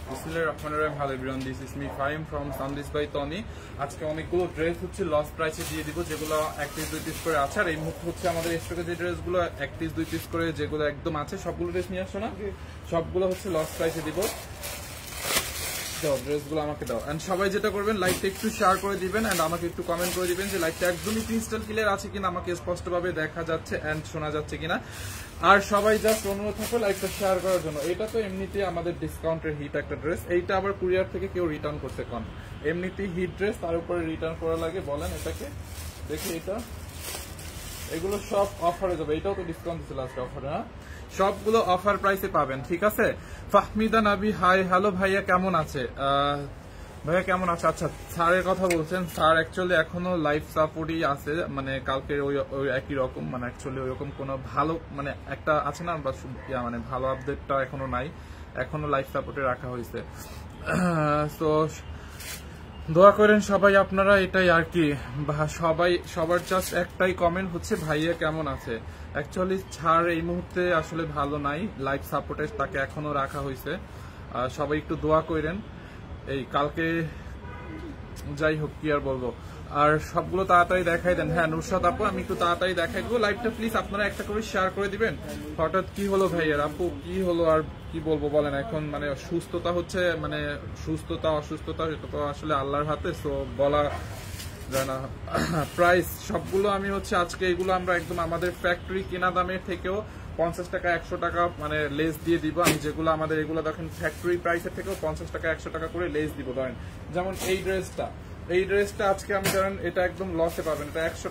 বিসমিল্লাহির রহমানির রহিম। Hello everyone, this is me Fahim from Sundis by Tony. আজকে অনেকগুলো ড্রেস হচ্ছে লস প্রাইসে দিয়ে দিব, যেগুলো 1 পিস 2 পিস করে আছে। আর এই মুহূর্তে হচ্ছে আমাদের স্টকে যে ড্রেসগুলো 1 পিস 2 পিস করে যেগুলো একদম আছে, সবগুলো ড্রেস নিয়ে আসো না, সবগুলো হচ্ছে লস প্রাইসে দিব। দাও ড্রেসগুলো আমাকে দাও। এন্ড সবাই যেটা করবেন, লাইভটা একটু শেয়ার করে দিবেন এন্ড আমাকে একটু কমেন্ট করে দিবেন যে লাইভটা একদমই ক্রিস্টাল ক্লিয়ার আছে কিনা, আমাকে স্পষ্টভাবে দেখা যাচ্ছে এন্ড শোনা যাচ্ছে কিনা। আর সবাই জাস্ট অনুরোধ থাকবে লাইভটা শেয়ার করার জন্য। এটা তো এমনিতেই আমাদের ডিসকাউন্টের হিট একটা ড্রেস, এইটা আবার কুরিয়ার থেকে কেউ রিটার্ন করতে কন, এমনিতেই হিট ড্রেস, তার উপরে রিটার্ন করা লাগে বলেন এটাকে। দেখি এটা, এগুলো সব অফারে যাবে, এটাও তো ডিসকাউন্ট দিচ্ছে লাস্ট অফারে। হ্যাঁ, সবগুলো অফার প্রাইসে পাবেন, ঠিক আছে। ফাহমিদা নাবি হাই, হ্যালো ভাইয়া কেমন আছে? ভাইয়া কেমন আছে? আচ্ছা, স্যারের কথা বলছেন। স্যার অ্যাকচুয়ালি এখনো লাইফ সাপোর্টই আছে, মানে কালকে ওই একই রকম, মানে অ্যাকচুয়ালি ওইরকম কোনো ভালো মানে একটা আছে না, মানে ভালো আপডেটটা এখনো নাই, এখনো লাইফ সাপোর্টে রাখা হয়েছে। তো দোয়া করেন সবাই আপনারা, এটাই আর কি। সবার জাস্ট একটাই কমেন্ট হচ্ছে ভাইয়া কেমন আছে। অ্যাকচুয়ালি ছাড় এই মুহূর্তে আসলে ভালো নাই, লাইফ সাপোর্টে তাকে এখনো রাখা হয়েছে। সবাই একটু দোয়া করেন। এই কালকে যাই হোক, কি আর বলবো। আর সবগুলো তাড়াতাড়ি দেখাই দেন। হ্যাঁ নুরশাদ আপু, আমি একটু তাড়াতাড়ি দেখাই দেবো লাইভটা, প্লিজ আপনারা একটা করে শেয়ার করে দিবেন। হঠাৎ কি হলো ভাইয়ার? আপু কি হলো আর কি বলবো বলেন, এখন মানে সুস্থতা হচ্ছে, মানে সুস্থতা অসুস্থতা এটা তো আসলে আল্লাহর হাতে, সো বলা যায় না। প্রাইস সবগুলো আমি হচ্ছে আজকে এগুলো আমরা একদম আমাদের ফ্যাক্টরি কেনা দামের থেকেও 50 টাকা 100 টাকা মানে লেস দিয়ে দিব। আমি যেগুলো আমাদের এগুলো দেখেন ফ্যাক্টরি প্রাইসের থেকেও 50 টাকা 100 টাকা করে লেস দিব। ধরেন যেমন এই ড্রেসটা আজকে আমি ধরেন এটা একদম লসে পাবেন, এটা 100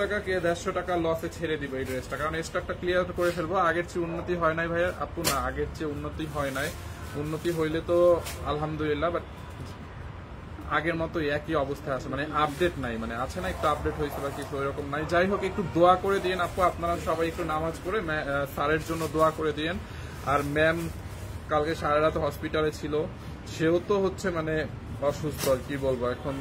টাকাকে 150 টাকা লসে ছেড়ে দিব এই ড্রেসটা, কারণ স্টকটা ক্লিয়ার করে ফেলবো। আগের চেয়ে উন্নতি হয় নাই ভাইয়া আপু, না আগের চেয়ে উন্নতি হয় নাই। উন্নতি হইলে তো আলহামদুলিল্লাহ, বাট আগের মতো একই অবস্থায় আছে, মানে আপডেট নাই, মানে আছে না একটু আপডেট হয়েছে বা কিছু ওইরকম নাই। যাই হোক, একটু দোয়া করে দিন আপু, আপনারা সবাই একটু নামাজ করে স্যারের জন্য দোয়া করে দিন। আর ম্যাম কালকে সারা রাত হসপিটালে ছিল, সেও তো হচ্ছে মানে অসুস্থ, আর কি বলবো এখন,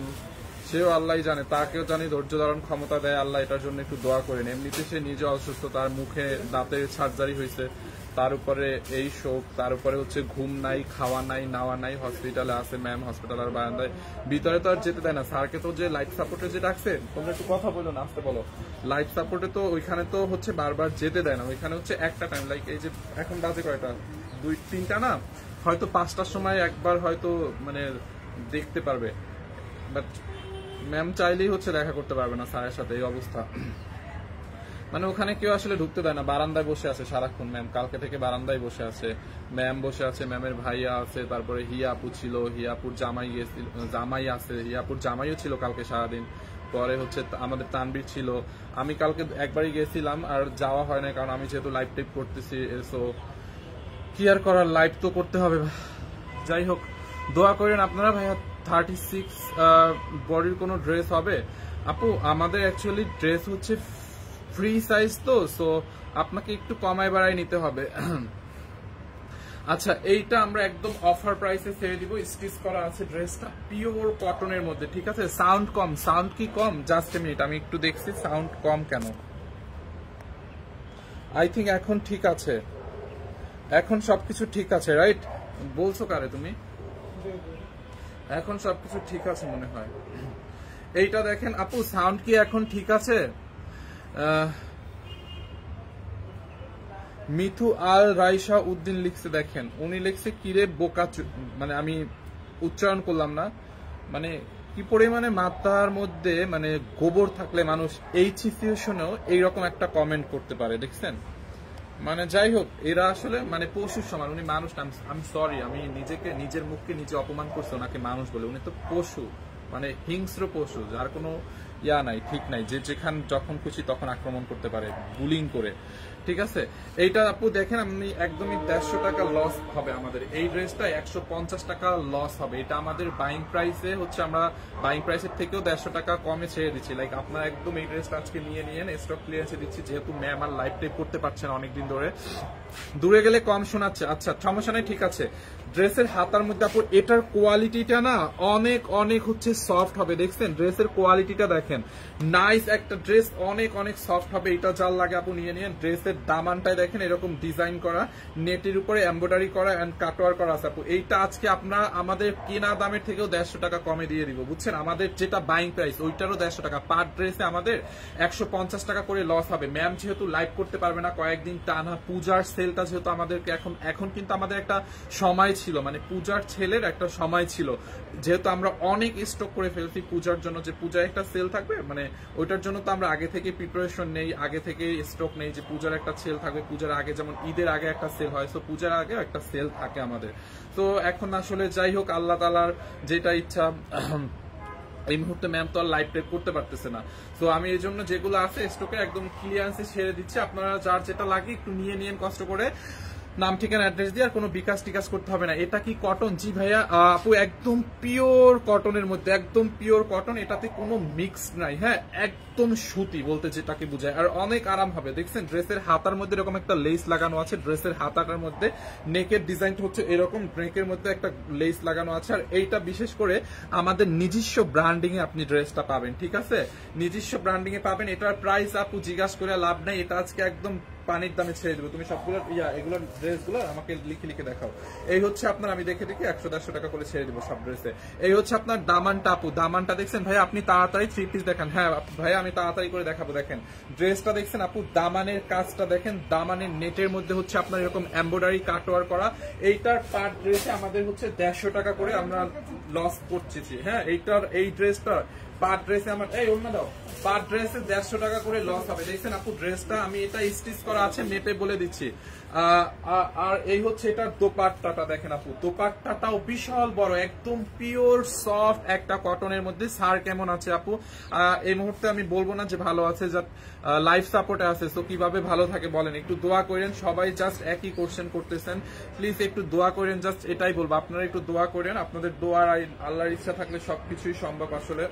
সেও আল্লাহ জানে, তাকেও জানি ধৈর্য ধারণ ক্ষমতা দেয় আল্লাহ, এটার জন্য একটু দোয়া করেন। এমনিতে সে নিজে অসুস্থ, তার মুখে দাঁতের সার্জারি হয়েছে, তার উপরে এই শোক, তার উপরে হচ্ছে ঘুম নাই, খাওয়া নাই, নাওয়া নাই, হসপিটালে আছে ম্যাম, হসপিটালের বারান্দায়, ভিতরে তো আর যেতে দেয় না। স্যারকে তো যে লাইফ সাপোর্টে যে ডাকছে, তোমরা একটু কথা বলো না, আসতে বলো। লাইফ সাপোর্টে তো ওইখানে তো হচ্ছে বারবার যেতে দেয় না, ওইখানে হচ্ছে একটা টাইম, লাইক এই যে এখন বাজে কয়টা, 2-3টা না, হয়তো 5টার সময় একবার হয়তো মানে দেখতে পারবে, বাট ম্যাম চাইলেই হচ্ছে দেখা করতে পারবে না স্যারের সাথে, এই অবস্থা। মানে ওখানে কেউ আসলে ঢুকতে দেয় না, বারান্দায় বসে আছে সারাক্ষণ ম্যাম, কালকে থেকে বারান্দায় বসে আছে ম্যাম, বসে আছে ম্যামের ভাইয়া আছে, তারপরে হিয়া আপু ছিল, হিয়াপুর জামাই গেছিল, জামাই আছে, হিয়াপুর জামাইও ছিল কালকে সারাদিন, পরে হচ্ছে আমাদের তানবীর ছিল। আমি কালকে একবারই গেছিলাম, আর যাওয়া হয় না, কারণ আমি যেহেতু লাইভ টাইপ করতেছি, সো কি আর করার, লাইভ তো করতে হবে। যাই হোক, দোয়া করেন আপনারা। ভাইয়া 36 বডির কোনো ড্রেস হবে? আপু আমাদের অ্যাকচুয়ালি ড্রেস হচ্ছে ফ্রি সাইজ তো, সো আপনাকে একটু কমায় বাড়ায় নিতে হবে। আচ্ছা, এইটা আমরা একদম অফার প্রাইসে ছেড়ে দিব, স্টিচ করা আছে ড্রেসটা, পিওর কটনের মধ্যে, ঠিক আছে। সাউন্ড কম, সাউন্ড কি কম? জাস্ট এ মিনিট, আমি একটু দেখছি সাউন্ড কম কেন। আই থিঙ্ক এখন ঠিক আছে, এখন সবকিছু ঠিক আছে, রাইট? বলছো কারে তুমি? এখন সবকিছু ঠিক আছে মনে হয়। এইটা দেখেন আপু, সাউন্ড কি এখন ঠিক আছে? মিথু আল রাইসা উদ্দিন লিখছে, দেখেন উনি লিখছে কিরে বোকা, মানে আমি উচ্চারণ করলাম না, মানে কি পরিমাণে মাথার মধ্যে মানে গোবর থাকলে মানুষ এই সিচুয়েশনেও এইরকম একটা কমেন্ট করতে পারে, দেখছেন? মানে যাই হোক, এরা আসলে মানে পশুর সমান, উনি মানুষ না। আমি সরি, আমি নিজের মুখকে নিজে অপমান করছি ওনাকে মানুষ বলে, উনি তো পশু, মানে হিংস্র পশু, যার কোনো ইয়া নাই, ঠিক নাই, যে যেখানে যখন খুশি তখন আক্রমণ করতে পারে বুলিং করে, ঠিক আছে। এইটা আপু দেখেন, আমি একদমই 150 টাকা লস হবে আমাদের, এই ড্রেসটা 150 টাকা লস হবে। এটা আমাদের বাইং প্রাইসে হচ্ছে, আমরা বাইং প্রাইসের থেকেও 150 টাকা কমে ছেড়ে দিচ্ছি। লাইক আপনারা একদম এই ড্রেসটা আজকে নিয়ে স্টক ক্লিয়ারেন্সে দিচ্ছি, যেহেতু ম্যাম আর লাইভ টাইপ করতে পারছেন অনেকদিন ধরে, দূরে গেলে কম শোনাচ্ছে। আচ্ছা সমস্যা নেই, ঠিক আছে। ড্রেসের হাতার মধ্যে আপু এটার কোয়ালিটিটা না অনেক অনেক হচ্ছে সফট হবে, দেখছেন ড্রেসের কোয়ালিটিটা দেখেন। দেখেন নাইস একটা ড্রেস, অনেক অনেক সফট হবে। এটা যার লাগে আপু নিয়ে নিন। ড্রেসের দামানটাই দেখেন এরকম ডিজাইন করা, নেটের উপরে এমব্রয়ডারি করা এন্ড কাটওয়ার করা আছে আপু। এইটা আজকে আপনারা আমাদের কেনা দামের থেকেও 150 টাকা কমে দিয়ে দিব, বুঝছেন? আমাদের যেটা বাইং প্রাইস ওইটারও 150 টাকা, পার ড্রেসে আমাদের 150 টাকা করে লস হবে। ম্যাম যেহেতু লাইভ করতে পারবে না কয়েকদিন টানা, পূজার সেলটা যেহেতু আমাদেরকে এখন কিন্তু আমাদের একটা সময় ছিল, মানে পূজার ছেলের একটা সময় ছিল, যেহেতু আমরা অনেক স্টক করে ফেলছি পূজার জন্য, যে পূজায় একটা সেল থাকবে, মানে ওইটার জন্য তো আমরা আগে থেকে প্রিপারেশন নেই, আগে থেকে স্টক নেই যে পূজার একটা সেল থাকবে। পূজার আগে যেমন ঈদের আগে একটা সেল হয়, তো পূজার আগে একটা সেল থাকে আমাদের। তো এখন আসলে যাই হোক, আল্লাহ তাআলার যেটা ইচ্ছা, এই মুহূর্তে ম্যাম তো আর লাইভ টেপ করতে পারতেছে না। তো আমি এই জন্য যেগুলো আছে স্টকে একদম ক্লিয়ারেন্সে ছেড়ে দিচ্ছি। আপনারা যার যেটা লাগে একটু নিয়ে নিন কষ্ট করে, নাম ঠিকানা অ্যাড্রেস দিয়ে, আর কোনো বিকাশ টিকাশ করতে হবে না। এটা কি কটন? জি ভাইয়া আপু, একদম পিওর কটনের মধ্যে, একদম পিওর কটন, এটাতে কোনো মিক্স নাই। হ্যাঁ, একদম সুতি বলতে যেটাকে বোঝায়, আর অনেক আরাম হবে। দেখছেন ড্রেসের হাতার মধ্যে এরকম একটা লেস লাগানো আছে, ড্রেসের হাতাটার মধ্যে নেকের ডিজাইনটা হচ্ছে এরকম, নেকের মধ্যে একটা লেস লাগানো আছে। আর এইটা বিশেষ করে আমাদের নিজস্ব ব্র্যান্ডিং এ আপনি ড্রেসটা পাবেন, ঠিক আছে? নিজস্ব ব্র্যান্ডিং এ পাবেন। এটার প্রাইস আপু জিজ্ঞাসা করে লাভ নাই, এটা আজকে একদম পানির দামে ছেড়ে দেবো। তুমি সবগুলো এগুলো ড্রেসগুলো আমাকে লিখে লিখে দেখাও। এই হচ্ছে আপনার, আমি দেখে দেখি 100-150 টাকা করে ছেড়ে দেবো সব ড্রেসে। এই হচ্ছে আপনার দামানটা আপু, দামানটা দেখছেন ভাই? আপনি তাড়াতাড়ি 3 পিস দেখান। হ্যাঁ ভাই, আমি তাড়াতাড়ি করে দেখাবো। দেখেন ড্রেসটা দেখছেন আপু, দামানের কাজটা দেখেন, দামানের নেটের মধ্যে হচ্ছে আপনার এরকম এমব্রয়ডারি কাটওয়ার করা। এইটার পার ড্রেসে আমাদের হচ্ছে 150 টাকা করে আমরা লস করতেছি। হ্যাঁ, এই ড্রেসটা পার ড্রেসে আমার, এই অন্য দাও, পার ড্রেসে 150 টাকা করে লস হবে। দেখছেন আপু ড্রেসটা, আমি এটা স্টিচ করা আছে, নেটে বলে দিচ্ছি। আর এই হচ্ছে এটার দোপাট্টাটা দেখেন আপু, দোপাট্টাটাও বিশাল বড়, একদম পিওর সফট একটা কটনের মধ্যে। সার কেমন আছে আপু? এই মুহূর্তে আমি বলবো না যে ভালো আছে, যা লাইফ সাপোর্টে আছে, তো কিভাবে ভালো থাকে বলেন? একটু দোয়া করেন, সবাই জাস্ট একই কোশ্চেন করতেছেন, প্লিজ একটু দোয়া করেন, জাস্ট এটাই বলবো, আপনারা একটু দোয়া করেন। আপনাদের দোয়ার আল্লাহর ইচ্ছা থাকলে সবকিছুই সম্ভব আসলে।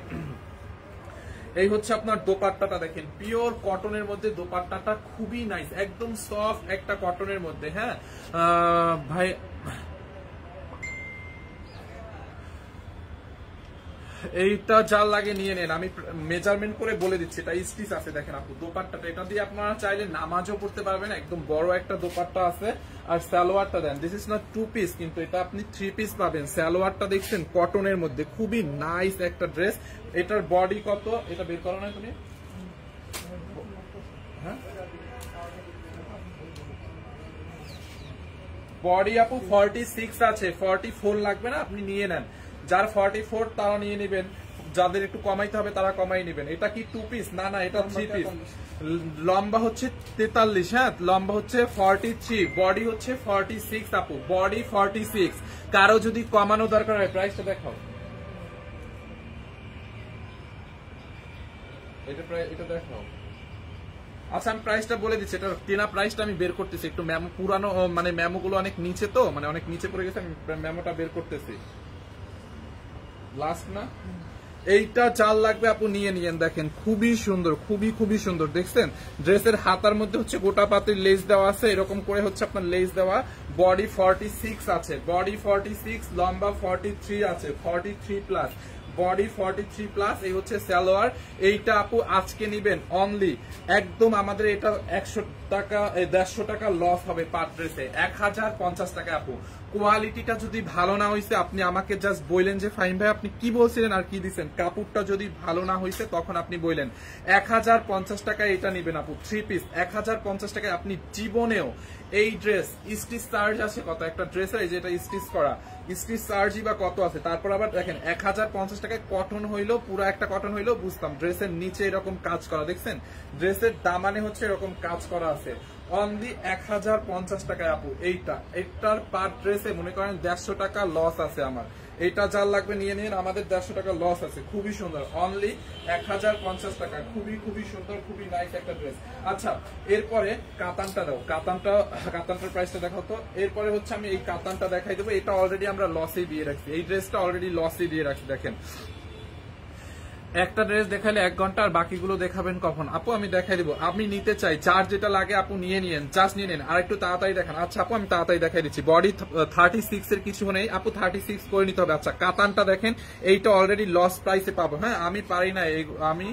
এই হচ্ছে আপনার দোপাট্টাটা দেখেন, পিওর কটনের মধ্যে দোপাট্টাটা খুবই নাইস, একদম সফট একটা কটনের মধ্যে। হ্যাঁ ভাই, এইটা যার লাগে নিয়ে নেন, আমি মেজারমেন্ট করে বলে দিচ্ছি। এটা স্টিচ আছে দেখেন আপু, দোপাট্টাটা এটা দিয়ে আপনারা চাইলে নামাজও পড়তে পারবেন, একদম বড় একটা দোপাট্টা আছে। আর সালোয়ারটা দেন, দিস ইজ নট 2 পিস, কিন্তু এটা আপনি 3 পিস পাবেন। সালোয়ারটা দেখছেন কটনের মধ্যে, খুবই নাইস একটা ড্রেস। এটার বডি কত? এটা বের করো না তুমি? হ্যাঁ, বডি আপু 46 আছে, 44 লাগবে না, আপনি নিয়ে নেন। যার 44 তারা নিয়ে নেবেন, যাদের একটু কমাইতে হবে তারা কমাই নেবেন। এটা কি 2 পিস? না না, এটা 3 পিস। লম্বা হচ্ছে 43, হ্যাঁ লম্বা হচ্ছে 43, বডি হচ্ছে 46 আপু, বডি 46। কারো যদি কমানো দরকার হয়, প্রাইসটা দেখাও। এটা দেখাও। আচ্ছা, আমি প্রাইসটা বলে দিচ্ছি, এটা কেনা প্রাইসটা আমি বের করতেছি। একটু মেমো পুরানো, মানে মেমো গুলো অনেক নিচে, তো মানে অনেক নিচে পড়ে গেছে, আমি মেমোটা বের করতেছি। লাস্ট না, এইটা চাল লাগবে আপু, নিয়ে নিয়েন। দেখেন খুবই সুন্দর, খুবই সুন্দর। দেখছেন ড্রেসের হাতার মধ্যে হচ্ছে গোটা পাতির লেস দেওয়া আছে, এরকম করে হচ্ছে আপনার লেস দেওয়া। বডি 46 আছে, বডি 46, লম্বা 43 আছে, 43 প্লাস, বডি 43 প্লাস। এই হচ্ছে সালোয়ার। এইটা আপু আজকে নিবেন অনলি, একদম আমাদের এটা 100 টাকা, 150 টাকা লস হবে পার ড্রেসে, 1050 টাকা আপু। কোয়ালিটিটা যদি ভালো না হয়েছে, আপনি আমাকে জাস্ট বললেন যে ফাহিম ভাই আপনি কি বলছিলেন আর কি দিচ্ছেন, কাপড়টা যদি ভালো না হয়েছে তখন আপনি বললেন 1050 টাকায় এটা নিবেন আপু, 3 পিস 1050 টাকায় আপনি জীবনেও এই ড্রেস, স্টিচ চার্জ আছে কত একটা ড্রেসের, এই যে এটা স্টিচ করা, স্টিচ চার্জই বা কত আছে। তারপর আবার দেখেন 1050 টাকায় কটন হইলো, পুরো একটা কটন হইলো বুঝতাম, ড্রেসের নিচে এরকম কাজ করা, দেখছেন ড্রেসের দামানে হচ্ছে এরকম কাজ করা আছে। অনলি 1050 টাকায় আপু এইটা, এটার পার ড্রেসে মনে করেন 150 টাকা লস আছে আমার। এইটা যার লাগবে নিয়ে নিন, আমাদের 150 টাকা লস আছে। খুবই সুন্দর, অনলি 1050 টাকা, খুবই সুন্দর, খুবই নাইস একটা ড্রেস। আচ্ছা, এরপরে কাতানটা দাও, কাতানটার প্রাইসটা দেখাও তো। এরপরে হচ্ছে আমি এই কাতানটা দেখাই দেবো, এটা অলরেডি আমরা লসে দিয়ে রাখছি, এই ড্রেসটা অলরেডি লসে দিয়ে রাখছি। দেখেন একটা ড্রেস দেখালে 1 ঘন্টা, আর বাকিগুলো দেখাবেন কখন? আপু আমি দেখাই দিব, আমি নিতে চাই, যার যেটা লাগে আপু নিয়ে নিয়েন, জাস্ট নিয়ে নেন। আর একটু তাড়াতাড়ি দেখান। আচ্ছা আপু আমি তাড়াতাড়ি দেখাই দিচ্ছি। বডি 36 এর কিছু নেই আপু, 36 করে নিতে হবে। আচ্ছা কাতানটা দেখেন, এইটা অলরেডি লস প্রাইসে পাবো। হ্যাঁ আমি পারি না, আমি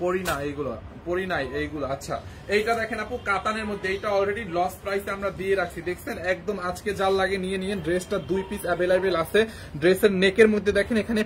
পরি না এইগুলো, পরি নাই এইগুলো। আচ্ছা এইটা দেখেন আপু, কাতানের মধ্যে, এইটা অলরেডি লস প্রাইসে আমরা দিয়ে রাখছি, দেখছেন একদম। আজকে যার লাগে নিয়ে নিয়েন। ড্রেসটা 2 পিস অ্যাভেলেবেল আছে। ড্রেসের নেকের মধ্যে দেখেন এখানে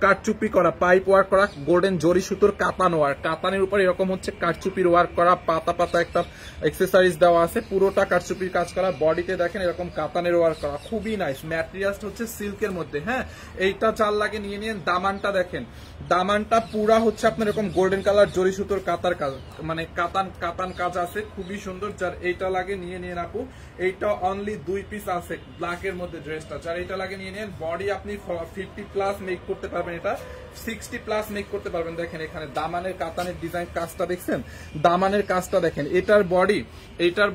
কারচুপি করা, পাইপ ওয়ার্ক করা, গোল্ডেন জরি সুতোর কাতান ওয়ার্ক, কাতানের উপর এরকম হচ্ছে কারচুপির ওয়ার্ক করা, পাতা পাতা একটা এক্সেসরিজ দেওয়া আছে, পুরোটা কারচুপির কাজ করা। বডিতে দেখেন এরকম কাতানের ওয়ার্ক করা, খুবই নাইস। ম্যাটেরিয়ালটা হচ্ছে সিল্কের মধ্যে। হ্যাঁ এইটা চাল লাগে নিয়ে নিন। দামানটা দেখেন, দামানটা পুরা হচ্ছে আপনার এরকম গোল্ডেন কালার জরি সুতোর কাতার কাজ, মানে কাতান কাতান কাজ আছে, খুবই সুন্দর। যার এইটা লাগে নিয়ে নিন আপু। এইটা অনলি 2 পিস আছে ব্ল্যাকের মধ্যে ড্রেসটা, যার এইটা লাগে নিয়ে নিন। বডি আপনি 50+ মেক করতে পারবেন, এটা 60+ মেক করতে পারবেন। দেখেন এখানে দামানের কাতানের ডিজাইন কাজটা দেখছেন, দামানের কাজটা দেখেন। এটার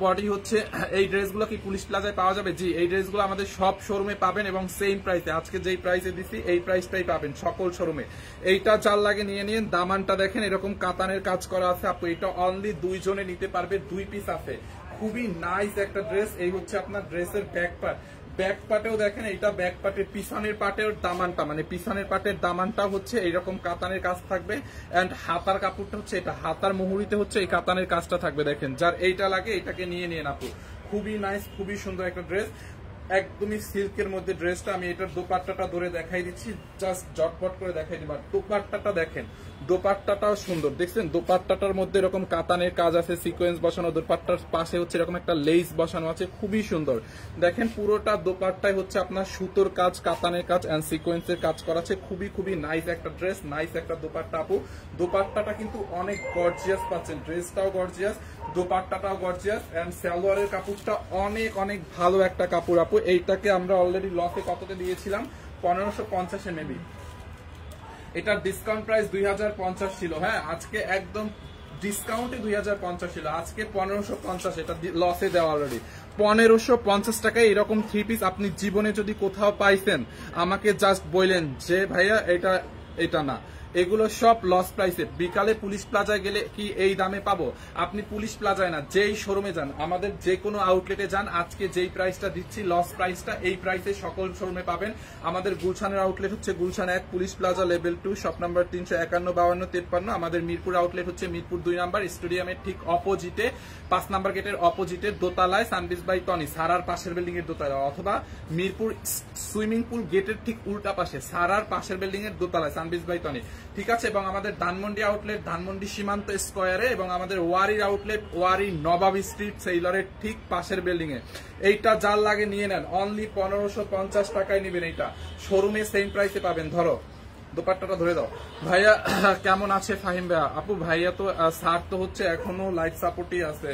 বডি হচ্ছে, এই ড্রেসগুলো কি পুলিশ প্লাজায় পাওয়া যাবে? জি, এই ড্রেসগুলো আমাদের সব শোরুমে পাবেন এবং সেম প্রাইসে, আজকে যেই প্রাইসে দিছি এই প্রাইসটাই পাবেন সকল শোরুমে। এইটা চাল লাগে নিয়ে নিন। দামানটা দেখেন এরকম কাতানের কাজ করা আছে আপু, এটা অনলি 2 জনে নিতে পারবে, 2 পিস আছে, খুবই নাইস একটা ড্রেস। এই হচ্ছে আপনার ড্রেসের ব্যাক পার্ট। ব্যাক পার্টেও দেখেন, এইটা ব্যাক পার্টের পিছনের পার্টের দামানটা, মানে পিছনের পার্টের দামানটা হচ্ছে এইরকম কাতানের কাজ থাকবে। এন্ড হাতার কাপড়টা হচ্ছে এটা, হাতার মুহুরিতে হচ্ছে এই কাতানের কাজটা থাকবে। দেখেন যার এইটা লাগে এটাকে নিয়ে নিন আপু, খুবই নাইস, খুবই সুন্দর একটা ড্রেস, একদমই সিল্কের মধ্যে ড্রেসটা। আমি এটার দোপাট্টাটা ধরে দেখাই দিচ্ছি, জাস্ট জটপট করে দেখাই দিবা। দোপাট্টাটা দেখেন, দোপাট্টাটাও সুন্দর, দেখছেন দোপাট্টাটার মধ্যে এরকম কাতানের কাজ আছে, সিকোয়েন্স বসানো, দোপাট্টার পাশে হচ্ছে এরকম একটা লেস বসানো আছে, খুবই সুন্দর। দেখেন পুরোটা দোপাট্টায় হচ্ছে আপনার সুতোর কাজ, কাতানের কাজ এন্ড সিকোয়েন্সের কাজ করা আছে, খুবই খুবই নাইস একটা ড্রেস, নাইস একটা দোপাট্টা আপু। দোপাট্টাটা কিন্তু অনেক গর্জিয়াস পাচ্ছেন, ড্রেসটাও গর্জিয়াস, দোপাট্টাটাও গর্জিয়াস এন্ড সালোয়ারের কাপড়টা অনেক অনেক ভালো একটা কাপড় আপু। এইটাকে আমরা অলরেডি লসে কততে দিয়েছিলাম? 1550 মেবি। এটার ডিসকাউন্ট প্রাইস 2050 ছিল। হ্যাঁ আজকে একদম ডিসকাউন্টে 2050 ছিল, আজকে 1550, এটা লসে দেওয়া অলরেডি। 1550 টাকায় এরকম 3 পিস আপনি জীবনে যদি কোথাও পাইছেন আমাকে জাস্ট বললেন যে ভাইয়া এটা না, এগুলো সব লস প্রাইসে। বিকালে পুলিশ প্লাজায় গেলে কি এই দামে পাবো? আপনি পুলিশ প্লাজায় না, যেই শোরুমে যান, আমাদের যে কোনো আউটলেটে যান, আজকে যেই প্রাইসটা দিচ্ছি লস প্রাইসটা এই প্রাইসে সকল শোরুমে পাবেন। আমাদের গুলশানের আউটলেট হচ্ছে Gulshan 1 police plaza level 2 shop number 351 52 53। আমাদের মিরপুর আউটলেট হচ্ছে মিরপুর 2 নাম্বার স্টেডিয়ামের ঠিক অপোজিটে, 5 নাম্বার গেটের অপোজিটে দোতলায়, সানবিজ বাই টনি সারার পাশের বিল্ডিং এর দোতলায়, অথবা মিরপুর সুইমিং পুল গেটের ঠিক উল্টা পাশে সারার পাশের বিল্ডিং এর দোতলায়, সানবিজ বাই টনি, ঠিক আছে। এবং আমাদের ধানমন্ডি আউটলেট ধানমন্ডি সীমান্ত স্কোয়ারে, এবং আমাদের ওয়ারির আউটলেট ওয়ারি নবাবী স্ট্রিট সেইলরের ঠিক পাশের বিল্ডিং এ। এইটা যার লাগে নিয়ে নেন, অনলি 1550 টাকায় নেবেন, এইটা শোরুমে সেম প্রাইসে পাবেন। ধরো দোপাট্টাটা ধরে দাও। ভাইয়া কেমন আছে ফাহিম ভাইয়া? আপু ভাইয়া তো স্যার তো হচ্ছে এখনো লাইফ সাপোর্টই আছে।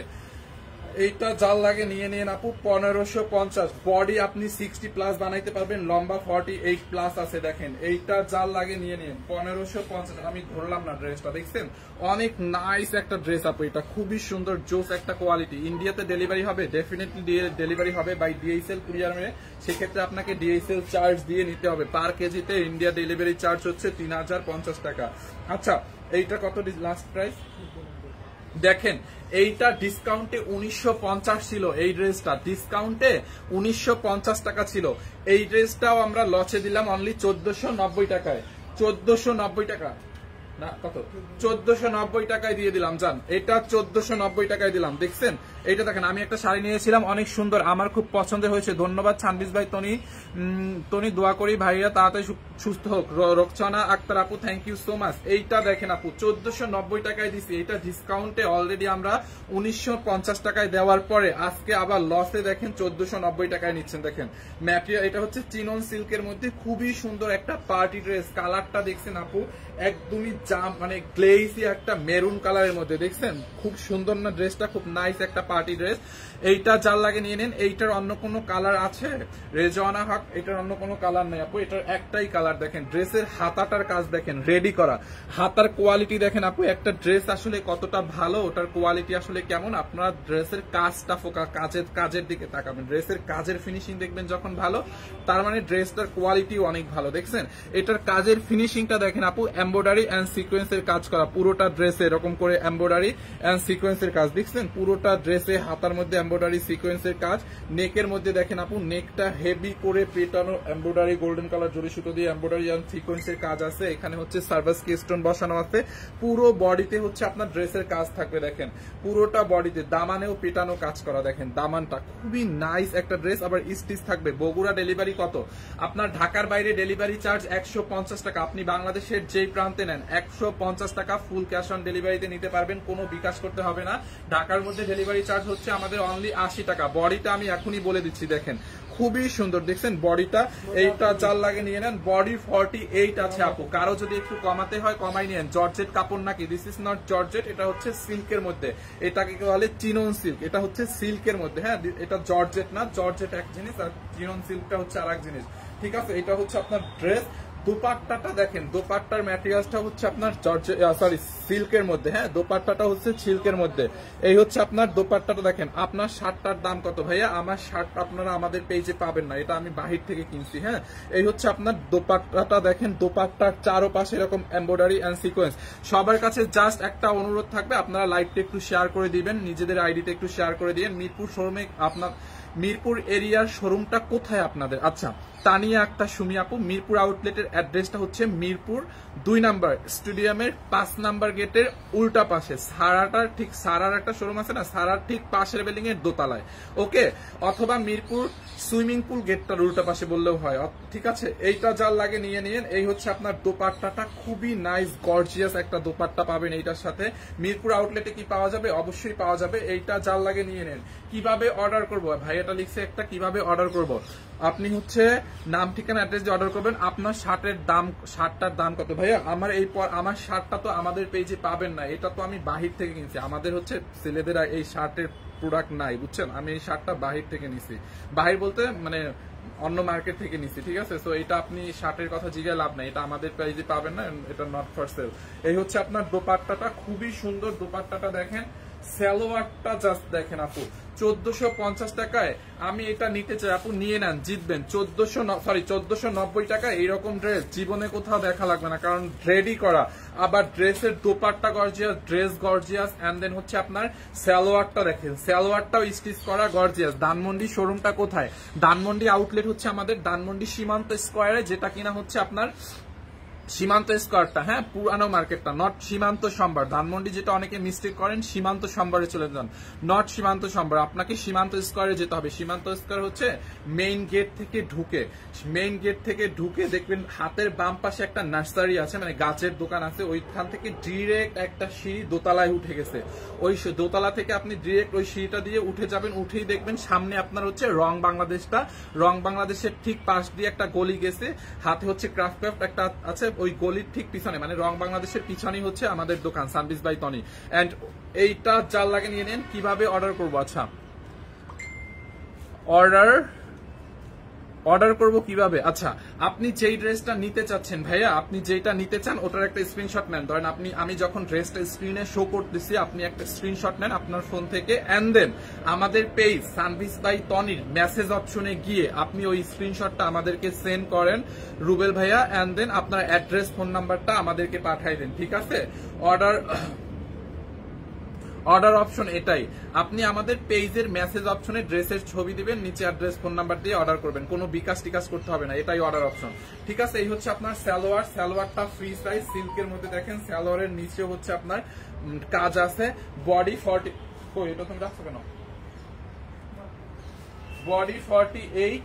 এইটা যার লাগে নিয়ে নিন আপু, 1550। বডি আপনি 60+ বানাইতে পারবেন, লম্বা 48+ আছে। দেখেন এইটা যার লাগে নিয়ে নিন, 1550। আমি ধরলাম না ড্রেসটা, দেখছেন অনেক নাইস একটা ড্রেস আপু, এটা খুবই সুন্দর, জোস একটা কোয়ালিটি। ইন্ডিয়াতে ডেলিভারি হবে, ডেফিনেটলি ডেলিভারি হবে বাই ডিএইচএল কুরিয়ারে। সেক্ষেত্রে আপনাকে ডিএইচএল চার্জ দিয়ে নিতে হবে। পার কেজিতে ইন্ডিয়া ডেলিভারি চার্জ হচ্ছে 3050 টাকা। আচ্ছা এইটা কত লাস্ট প্রাইস? দেখেন এইটা ডিসকাউন্টে 1950 ছিল, এই ড্রেসটা ডিসকাউন্টে 1950 টাকা ছিল। এই ড্রেসটাও আমরা লসে দিলাম অনলি 1490 টাকায়, 1490 টাকা না, কত 1490 টাকায় দিয়ে দিলাম। জান এটা 1490 টাকায় দিলাম, দেখছেন। এইটা দেখেন, আমি একটা শাড়ি নিয়েছিলাম অনেক সুন্দর, আমার খুব পছন্দের হয়েছে। ধন্যবাদ ছানবিজ ভাই, তনি দোয়া করি ভাইয়া তাড়াতাড়ি সুস্থ হোক। রোকসানা আক্তার আপু থ্যাংক ইউ সো মাচ। এইটা দেখেন আপু 1490 টাকায় দিছি, এটা ডিসকাউন্টে অলরেডি আমরা 1950 টাকায় দেওয়ার পরে আজকে আবার লসে দেখেন 1490 টাকায় নিচ্ছেন। দেখেন ম্যাটেরিয়াল, এটা হচ্ছে চিনন সিল্কের মধ্যে খুবই সুন্দর একটা পার্টি ড্রেস। কালারটা দেখছেন আপু, একদমই জাম, মানে গ্লেজি একটা মেরুন কালারের মধ্যে, দেখছেন খুব সুন্দর না ড্রেসটা? খুব নাইস একটা পার্টি ড্রেস। এইটা যার লাগে নিয়ে নেন। এইটার অন্য কোনো কালার আছে? রেজওয়ানা হক, এটার অন্য কোনো কালার নেই আপু, এটার একটাই কালার। দেখেন ড্রেসের হাতাটার কাজ দেখেন, রেডি করা হাতার কোয়ালিটি দেখেন আপু, একটা ড্রেস আসলে কতটা ভালো, ওটার কোয়ালিটি আসলে কেমন। আপনারা ড্রেসের কাজটা কাজের দিকে তাকাবেন, ড্রেসের কাজের ফিনিশিং দেখবেন যখন ভালো, তার মানে ড্রেসটার কোয়ালিটি অনেক ভালো। দেখছেন এটার কাজের ফিনিশিংটা দেখেন আপু, এমব্রয়ডারি এন্ড সিকোয়েন্সের কাজ করা, পুরোটা ড্রেসে এরকম করে এমব্রয়ডারি এন্ড সিকোয়েন্সের কাজ। দেখছেন পুরোটা ড্রেসে হাতার মধ্যে এমব্রয়ডারি সিকোয়েন্সের কাজ, নেকের মধ্যে দেখেন আপু নেকটা হেভি করে পেটানো এমব্রয়ডারি, গোল্ডেন কালার জড়ি সুতো দিয়ে এমব্রয়ডারি এন্ড সিকোয়েন্সের কাজ আছে। এখানে হচ্ছে সার্ভাস কি স্টোন বসানো আছে, পুরো বডিতে হচ্ছে আপনার ড্রেসের কাজ থাকবে। দেখেন পুরোটা বডিতে দামানেও পেটানো কাজ করা, দেখেন দামানটা খুবই নাইস একটা ড্রেস। আবার স্টিচ থাকবে। বগুড়া ডেলিভারি কত? আপনার ঢাকার বাইরে ডেলিভারি চার্জ 150 টাকা, আপনি বাংলাদেশের যেই প্রান্তে নেন 150 টাকা ফুল ক্যাশ অন ডেলিভারিতে নিতে পারবেন, কোনো বিকাশ করতে হবে না। ঢাকার মধ্যে ডেলিভারি চার্জ হচ্ছে আমাদের অনলি 80 টাকা। বডিটা আমি এখনই বলে দিচ্ছি, দেখেন খুবই সুন্দর। দেখছেন বডিটা, এইটা চার লাগে নিয়ে নেন। বডি 48 আছে আপু, কারো যদি একটু কমাতে হয় কমাই নিয়েন। জর্জেট কাপড় নাকি? দিস ইজ নট জর্জেট, এটা হচ্ছে সিল্কের মধ্যে, এটাকে বলে চিনন সিল্ক, এটা হচ্ছে সিল্কের মধ্যে। হ্যাঁ এটা জর্জেট না, জর্জেট এক জিনিস আর চিনন সিল্কটা হচ্ছে আর এক জিনিস, ঠিক আছে। এটা হচ্ছে আপনার ড্রেস। দোপাট্টাটা দেখেন, দোপাট্টার ম্যাটেরিয়ালসটা হচ্ছে আপনার সিল্কের মধ্যে। হ্যাঁ দোপাট্টাটা হচ্ছে সিল্কের মধ্যে। এই হচ্ছে আপনার দোপাট্টাটা দেখেন। আপনার শার্টটার দাম কত ভাইয়া? আমার শার্ট আপনারা আমাদের পেজে পাবেন না, এটা আমি বাহির থেকে কিনছি। হ্যাঁ এই হচ্ছে আপনার দোপাট্টাটা দেখেন, দোপাট্টার চারোপাশে এরকম এমব্রয়ডারি এন্ড সিকোয়েন্স। সবার কাছে জাস্ট একটা অনুরোধ থাকবে, আপনারা লাইভটা একটু শেয়ার করে দিবেন, নিজেদের আইডিতে একটু শেয়ার করে দিবেন। মিরপুর শোরুমে আপনার মিরপুর এরিয়ার শোরুমটা কোথায় আপনাদের? আচ্ছা তানিয়া আক্তার সুমি আপু, মিরপুর আউটলেটের অ্যাড্রেসটা হচ্ছে মিরপুর 2 নাম্বার স্টেডিয়ামের 5 নাম্বার গেটের উল্টা পাশে। সারাটার ঠিক সারার একটা শোরুম আছে না, সারার ঠিক পাশের বিল্ডিং এর দোতলায়, ওকে। অথবা মিরপুর সুইমিং পুল গেটটার উল্টা পাশে বললেও হয়, ঠিক আছে। এইটা যার লাগে নিয়ে নিন। এই হচ্ছে আপনার দোপাট্টাটা, খুবই নাইস গর্জিয়াস একটা দোপাট্টা পাবেন এইটার সাথে। মিরপুর আউটলেটে কি পাওয়া যাবে? অবশ্যই পাওয়া যাবে। এইটা যার লাগে নিয়ে নেন। কিভাবে অর্ডার করবো? ভাই এটা লিখছে একটা, কিভাবে অর্ডার করব? আপনি হচ্ছে নাম ঠিকানা অ্যাড্রেস দিয়ে অর্ডার করবেন। আপনার শার্টটার দাম কত ভাইয়া? আমার শার্টটা তো আমাদের পেজে পাবেন না, এটা তো আমি বাহির থেকে কিনছি। আমাদের হচ্ছে ছেলেদের এই শার্টের প্রোডাক্ট নাই, বুঝছেন। আমি এই শার্টটা বাহির থেকে নিছি, বাহির বলতে মানে অন্য মার্কেট থেকে নিছি, ঠিক আছে। সো এটা আপনি শার্টের কথা জিজ্ঞাসা লাভ নাই, এটা আমাদের প্রাইজে পাবেন না, এটা নট ফর সেল। এই হচ্ছে আপনার দোপাট্টাটা, খুবই সুন্দর দোপাট্টাটা দেখেন। সালোয়ারটা জাস্ট দেখেন আপু, 1450 টাকায় আমি এটা নিতে চাই আপু, নিয়ে নেন, জিতবেন। 1490 টাকা এইরকম ড্রেস জীবনে কোথাও দেখা লাগবে না, কারণ রেডি করা। আবার ড্রেসের dupatta gorgeous, dress gorgeous, and then হচ্ছে আপনার সালোয়ারটা দেখেন, সালোয়ারটাও স্টিচ করা গর্জিয়াস। ধানমন্ডি শোরুমটা কোথায়? ধানমন্ডি আউটলেট হচ্ছে আমাদের ধানমন্ডি সীমান্ত স্কোয়ারে, যেটা কিনা হচ্ছে আপনার সীমান্ত স্কোয়ারটা, হ্যাঁ পুরানো মার্কেটটা, নট সীমান্ত সম্ভার। ধানমন্ডি যেটা অনেকে মিস্টেক করেন, সীমান্ত সম্ভারে চলে যান, নট সীমান্ত সম্ভার। আপনাকে সীমান্ত স্কোয়ারে যেতে হবে। সীমান্ত স্কোয়ার হচ্ছে মেইন গেট থেকে ঢুকে, মেইন গেট থেকে ঢুকে দেখবেন হাতের বাম পাশে একটা নার্সারি আছে, মানে গাছের দোকান আছে। ওইখান থেকে ডিরেক্ট একটা সিঁড়ি দোতলায় উঠে গেছে। ওই দোতলা থেকে আপনি ডিরেক্ট ওই সিঁড়িটা দিয়ে উঠে যাবেন, উঠেই দেখবেন সামনে আপনার হচ্ছে রং বাংলাদেশটা, রং বাংলাদেশের ঠিক পাশ দিয়ে একটা গলি গেছে, হাতে হচ্ছে ক্রাফট একটা আছে, ওই গলির ঠিক পিছনে, মানে রং বাংলাদেশের পিছনেই হচ্ছে আমাদের দোকান সানবিজ বাই টনি। এন্ড এইটা যার লাগে নিয়ে নেন। কিভাবে অর্ডার করবো? আচ্ছা অর্ডার করবো কিভাবে? আচ্ছা আপনি যেই ড্রেসটা নিতে চাচ্ছেন ভাইয়া, আপনি যেটা নিতে চান ওটার একটা স্ক্রিনশট নেন। ধরেন আমি যখন ড্রেসটা স্ক্রিনে শো করতেছি, আপনি একটা স্ক্রিনশট নেন আপনার ফোন থেকে, এন্ড দেন আমাদের পেজ সানবিজ বাই টনির মেসেজ অপশনে গিয়ে আপনি ওই স্ক্রিনশটটা আমাদেরকে সেন্ড করেন রুবেল ভাইয়া, এন্ড দেন আপনার অ্যাড্রেস ফোন নাম্বারটা আমাদেরকে পাঠাই দেন, ঠিক আছে। অর্ডার অপশন এটাই, আপনি আমাদের পেজের মেসেজ অপশনে ড্রেসের ছবি দিবেন, নিচে অ্যাড্রেস ফোন নাম্বার দিয়ে অর্ডার করবেন, কোনো বিকাশ টিকাশ করতে হবে না, এটাই অর্ডার অপশন, ঠিক আছে। এই হচ্ছে আপনার সালোয়ারটা ফ্রি সাইজ সিল্কের মধ্যে দেখেন, সালোয়ারের নিচে হচ্ছে আপনার কাজ আছে। বডি 40, এটা তুমি রাখছো কেন? বডি 48,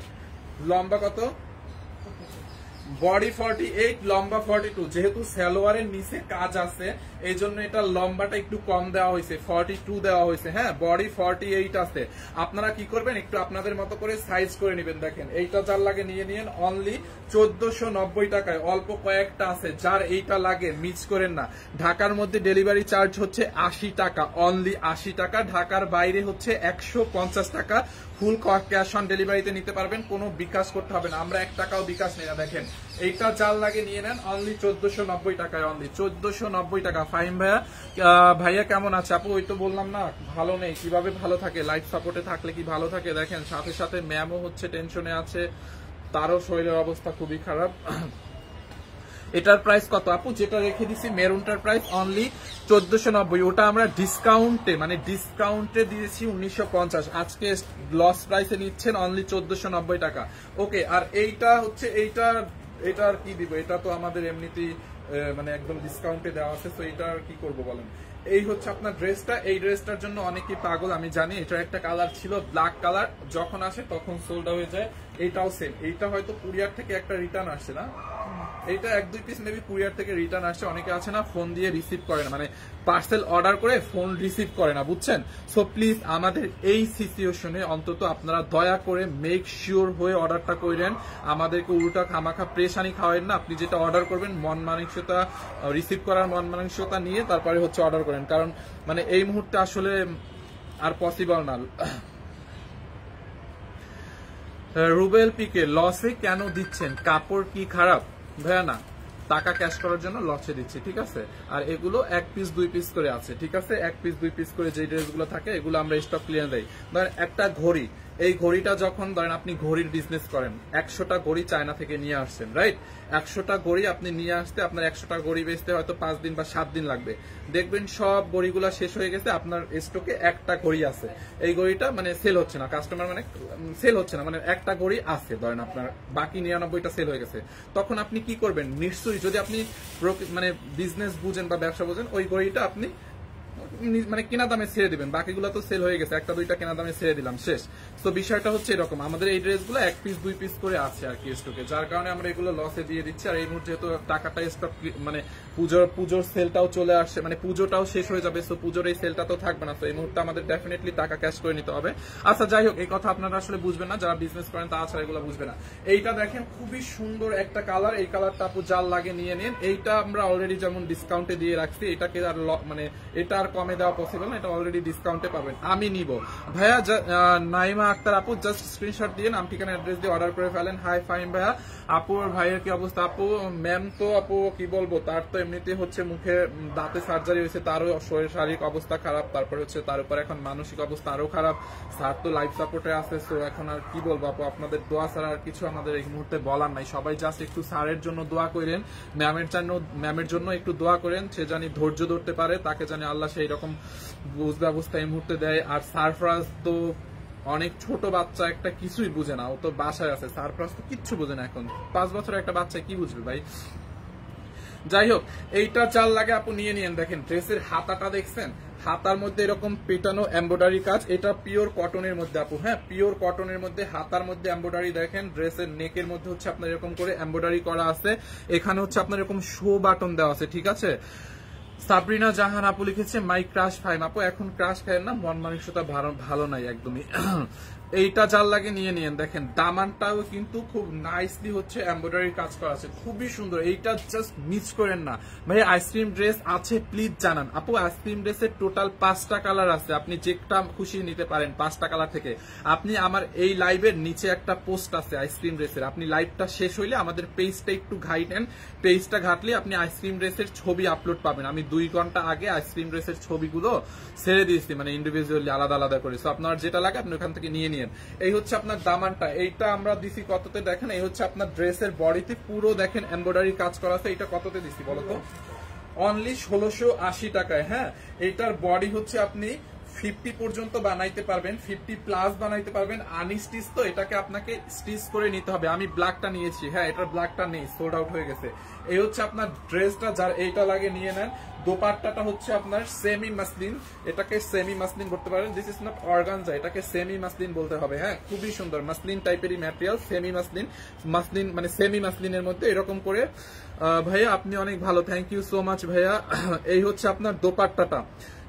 লম্বা কত? বডি 48, লম্বা 42। যেহেতু সালোয়ারের নিচে কাজ আছে এই জন্য এটা লম্বাটা একটু কম দেওয়া হয়েছে, 42 দেওয়া হয়েছে। হ্যাঁ, বডি 48 আছে। আপনারা কি করবেন, একটু আপনাদের মতো করে সাইজ করে নেবেন। দেখেন এইটা যার লাগে নিয়ে নিন অনলি 1490 টাকায়। অল্প কয়েকটা আছে, যার এইটা লাগে মিস করেন না। ঢাকার মধ্যে ডেলিভারি চার্জ হচ্ছে 80 টাকা, অনলি 80 টাকা। ঢাকার বাইরে হচ্ছে 150 টাকা। ফুল ক্যাশ অন ডেলিভারিতে নিতে পারবেন, কোনো বিকাশ করতে হবে না। আমরা 1 টাকাও বিকাশ নেই না। দেখেন এইটা জাল লাগে নিয়ে নেন অনলি 1490 টাকায়, অনলি 1490 টাকা। ফাহিম ভাইয়া, ভাইয়া কেমন আছে? আপু ওই তো বললাম না ভালো নেই, কিভাবে ভালো থাকে? লাইফ সাপোর্টে থাকলে কি ভালো থাকে? দেখেন সাথে সাথে ম্যামও হচ্ছে টেনশনে আছে, তারও শরীরের অবস্থা খুবই খারাপ। এটার প্রাইস কত আপু? যেটা রেখে দিছি মেরুনটার প্রাইস অনলি 1490। ওটা আমরা ডিসকাউন্টে দিয়েছি 1950, আজকে লস প্রাইসে নিচ্ছেন অনলি 1490 টাকা। ওকে, আর এইটা হচ্ছে এটার কি দিব? এটা তো আমাদের এমনিতেই মানে একদম ডিসকাউন্টে দেওয়া আছে, তো এইটার কি করব বলেন? এই হচ্ছে আপনার ড্রেসটা। এই ড্রেসটার জন্য অনেকেই পাগল, আমি জানি। এটার একটা কালার ছিল ব্ল্যাক কালার, যখন আসে তখন সোল্ড হয়ে যায়। এইটাও সেম। এইটা হয়তো কুরিয়ার থেকে একটা রিটার্ন আসছে না, এইটা 1-2 পিস মেবি কুরিয়ার থেকে রিটার্ন আসছে। অনেকে আছে না ফোন দিয়ে রিসিভ করে না, মানে পার্সেল অর্ডার করে ফোন রিসিভ করে না, বুঝছেন? সো প্লিজ আমাদের এই সিচুয়েশনে অন্তত আপনারা দয়া করে মেক শিওর হয়ে অর্ডারটা করেন। আমাদেরকে উল্টা খামাখা প্রেশানি খাওয়াবেন না। আপনি যেটা অর্ডার করবেন মন মানসিকতা, রিসিভ করার মন মানসিকতা নিয়ে তারপরে হচ্ছে অর্ডার করেন, কারণ মানে এই মুহূর্তে আসলে আর পসিবল না। রুবেল পিকে, লসে কেন দিচ্ছেন? কাপড় কি খারাপ? ভাইয়া না, টাকা ক্যাশ করার জন্য লসে দিচ্ছি, ঠিক আছে? আর এগুলো 1 পিস 2 পিস করে আছে, ঠিক আছে? 1 পিস 2 পিস করে যে ড্রেসগুলো থাকে এগুলো আমরা স্টক ক্লিয়ার দেই। ধরেন একটা ঘড়ি, এই ঘড়িটা যখন ধরেন আপনি ঘড়ির বিজনেস করেন, 100টা ঘড়ি চায়না থেকে নিয়ে আসছেন, রাইট? 100টা ঘড়ি আপনি নিয়ে আসতে আপনার 100টা ঘড়ি বেচতে হয়তো 5 দিন বা 7 দিন লাগবে। দেখবেন সব ঘড়িগুলো শেষ হয়ে গেছে, আপনার স্টকে একটা ঘড়ি আছে। এই ঘড়িটা মানে সেল হচ্ছে না, কাস্টমার মানে সেল হচ্ছে না, মানে একটা ঘড়ি আছে, ধরেন আপনার বাকি 99টা সেল হয়ে গেছে। তখন আপনি কি করবেন? নিশ্চয়ই যদি আপনি মানে বিজনেস বুঝেন বা ব্যবসা বুঝেন, ওই ঘড়িটা আপনি মানে কেনা দামে ছেড়ে দিবেন। বাকিগুলো তো সেল হয়ে গেছে, 1-2টা কেনা দামে ছেড়ে দিলাম, শেষ। তো বিষয়টা হচ্ছে এরকম, আমাদের এই ড্রেসগুলো 1 পিস 2 পিস করে আছে আর কি স্টকে, যার কারণে আমরা এগুলো লসে দিয়ে দিচ্ছি। আর এই মুহূর্তে যেহেতু টাকাটা স্টক মানে পুজোর সেলটাও চলে আসছে, মানে পুজোটাও শেষ হয়ে যাবে, সো পুজোর এই সেলটা তো থাকবে না। তো এই মুহূর্তে আমাদের ডেফিনেটলি টাকা ক্যাশ করে নিতে হবে। আচ্ছা যাই হোক, এই কথা আপনারা আসলে বুঝবেন না, যারা বিজনেস করেন তা ছাড়া এগুলো বুঝবে না। এইটা দেখেন খুবই সুন্দর একটা কালার, এই কালারটা আপু জাল লাগে নিয়ে নিন। এইটা আমরা অলরেডি যেমন ডিসকাউন্টে দিয়ে রাখছি, এটাকে আর মানে এটা আর কমে দেওয়া পসিবল না, এটা অলরেডি ডিসকাউন্টে পাবেন। আমি নিব ভাইয়া। নাইমা আক্তার আপু, জাস্ট স্ক্রিনশট দিয়ে নাম ঠিকানা অ্যাড্রেস দিয়ে অর্ডার করে ফেলেন। হাই ফাইন ভাইয়া। আপু আর ভাইয়ের কি অবস্থা? আপু ম্যাম তো আপু কি বলবো, তার তো এমনিতে হচ্ছে মুখে দাঁতে সার্জারি হয়েছে, তারও শারীরিক অবস্থা খারাপ, তারপরে হচ্ছে তার উপর এখন মানসিক অবস্থা আরো খারাপ। স্যার তো লাইফ সাপোর্টে আছে, সো এখন আর কি বলবো আপু, আপনাদের দোয়া ছাড়া আর কিছু আমাদের এই মুহূর্তে বলার নাই। সবাই জাস্ট একটু স্যারের জন্য দোয়া করেন, ম্যামের জন্য একটু দোয়া করেন, সে জানি ধৈর্য ধরতে পারে, তাকে জানি আল্লাহ সেই রকম বুঝ ব্যবস্থা এই মুহূর্তে দেয়। আর সারফরাজ তো অনেক ছোট বাচ্চা, একটা কিছুই বুঝে না, ও তো বাসায় আছে। সারফরাজ তো কিচ্ছু বুঝে না, এখন 5 বছরের একটা বাচ্চা কি বুঝবে ভাই? যাই হোক, এইটা চাল লাগে আপু নিয়ে নিয়েন। দেখেন ড্রেসের হাতাটা দেখছেন, হাতার মধ্যে এরকম পেটানো এমব্রয়ডারি কাজ, এটা পিওর কটনের মধ্যে আপু। হ্যাঁ, পিওর কটনের মধ্যে হাতার মধ্যে এমব্রয়ডারি। দেখেন ড্রেসের নেকের মধ্যে হচ্ছে আপনার এরকম করে এমব্রয়ডারি করা আছে, এখানে হচ্ছে আপনার এরকম শো বাটন দেওয়া আছে, ঠিক আছে? সাবরিনা জাহান আপু লিখেছে মাই ক্রাশ ফাইম। আপু এখন ক্রাশ খায় না, মন মানসিকতা ভালো নাই একদমই। এইটা জাল লাগে নিয়ে নিয়েন। দেখেন দামানটাও কিন্তু খুব নাইসলি হচ্ছে এমব্রয়ডারি কাজ করা আছে, খুবই সুন্দর। এইটা জাস্ট মিস করেন না ভাই। আইসক্রিম ড্রেস আছে প্লিজ জানান আপু। আইসক্রিম ড্রেসের টোটাল 5টা কালার আছে, আপনি যেটা খুশি নিতে পারেন 5টা কালার থেকে। আপনি আমার এই লাইভের নিচে একটা পোস্ট আছে আইসক্রিম ড্রেসের, আপনি লাইভটা শেষ হইলে আমাদের পেজটা একটু ঘাইটেন, পেজটা ঘাটলে আপনি আইসক্রিম ড্রেসের ছবি আপলোড পাবেন। আমি 2 ঘন্টা আগে আইসক্রিম ড্রেসের ছবিগুলো ছেড়ে দিয়েছি, মানে ইন্ডিভিজুয়ালি আলাদা আলাদা করে। সো আপনার যেটা লাগে আপনি ওখান থেকে নিয়ে নিন। এই হচ্ছে আপনার দামানটা, এইটা আমরা দিছি কততে দেখেন। এই হচ্ছে আপনার ড্রেসের বডিতে পুরো দেখেন এমব্রয়ডারি কাজ করা আছে। এটা কততে দিছি বলতো? অনলি 1680 টাকায়। হ্যাঁ, এইটার বডি হচ্ছে আপনি 50 পর্যন্ত বানাইতে পারবেন, 50 প্লাস বানাইতে পারবেন। আনস্টিচ তো এটাকে আপনাকে স্টিচ করে নিতে হবে। আমি ব্ল্যাকটা নিয়েছি, হ্যাঁ এটার ব্ল্যাকটা নেই, সোল্ড আউট হয়ে গেছে। এই হচ্ছে আপনার ড্রেসটা, যার এইটা লাগে নিয়ে নেন। দোপাট্টাটা হচ্ছে আপনার সেমি মাসলিন, এটাকে সেমি মাসলিন করতে পারেন। দিস ইজ নট অর্গানজা, এটাকে সেমি মাসলিন বলতে হবে। হ্যাঁ খুবই সুন্দর মাসলিন টাইপেরই ম্যাটেরিয়াল, সেমি মাসলিন। মাসলিন মানে সেমি মাসলিনের মধ্যে এরকম করে। ভাইয়া আপনি অনেক ভালো, থ্যাংক ইউ সো মাচ ভাইয়া। এই হচ্ছে আপনার দোপাট্টাটা,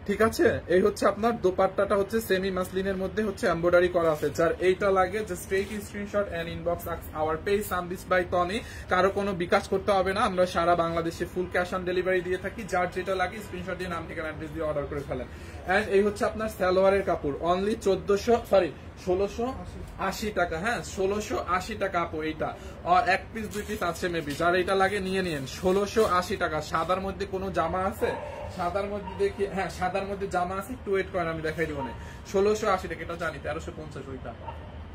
ঠিক আছে? এই হচ্ছে আপনার দোপাট্টাটা হচ্ছে সেমি মাসলিনের মধ্যে হচ্ছে এমব্রয়ডারি করা আছে। যার এইটা লাগে just take screenshot and inbox our page Sundis by Tony. কারো কোনো বিকাশ করতে হবে না, আমরা সারা বাংলাদেশে ফুল ক্যাশ অন ডেলিভারি দিয়ে থাকি। যার যেটা লাগে স্ক্রিনশট দিয়ে নাম ঠিকানা অ্যাড্রেস দিয়ে অর্ডার করে ফেলেন। এন্ড এই হচ্ছে আপনার সালোয়ারের কাপড়, অনলি 1680 টাকা। হ্যাঁ 1680 টাকা আপু এইটা। আর এক পিস দুই পিস আছে মেবি, যার এইটা লাগে নিয়ে নিন। 1680 টাকা। সাদার মধ্যে কোনো জামা আছে? সাদার মধ্যে দেখি, হ্যাঁ সাদার মধ্যে জামা আছে, একটু ওয়েট করেন আমি দেখাই দিব না। 1680 টাকা, এটা জানি 1350 ওইটা,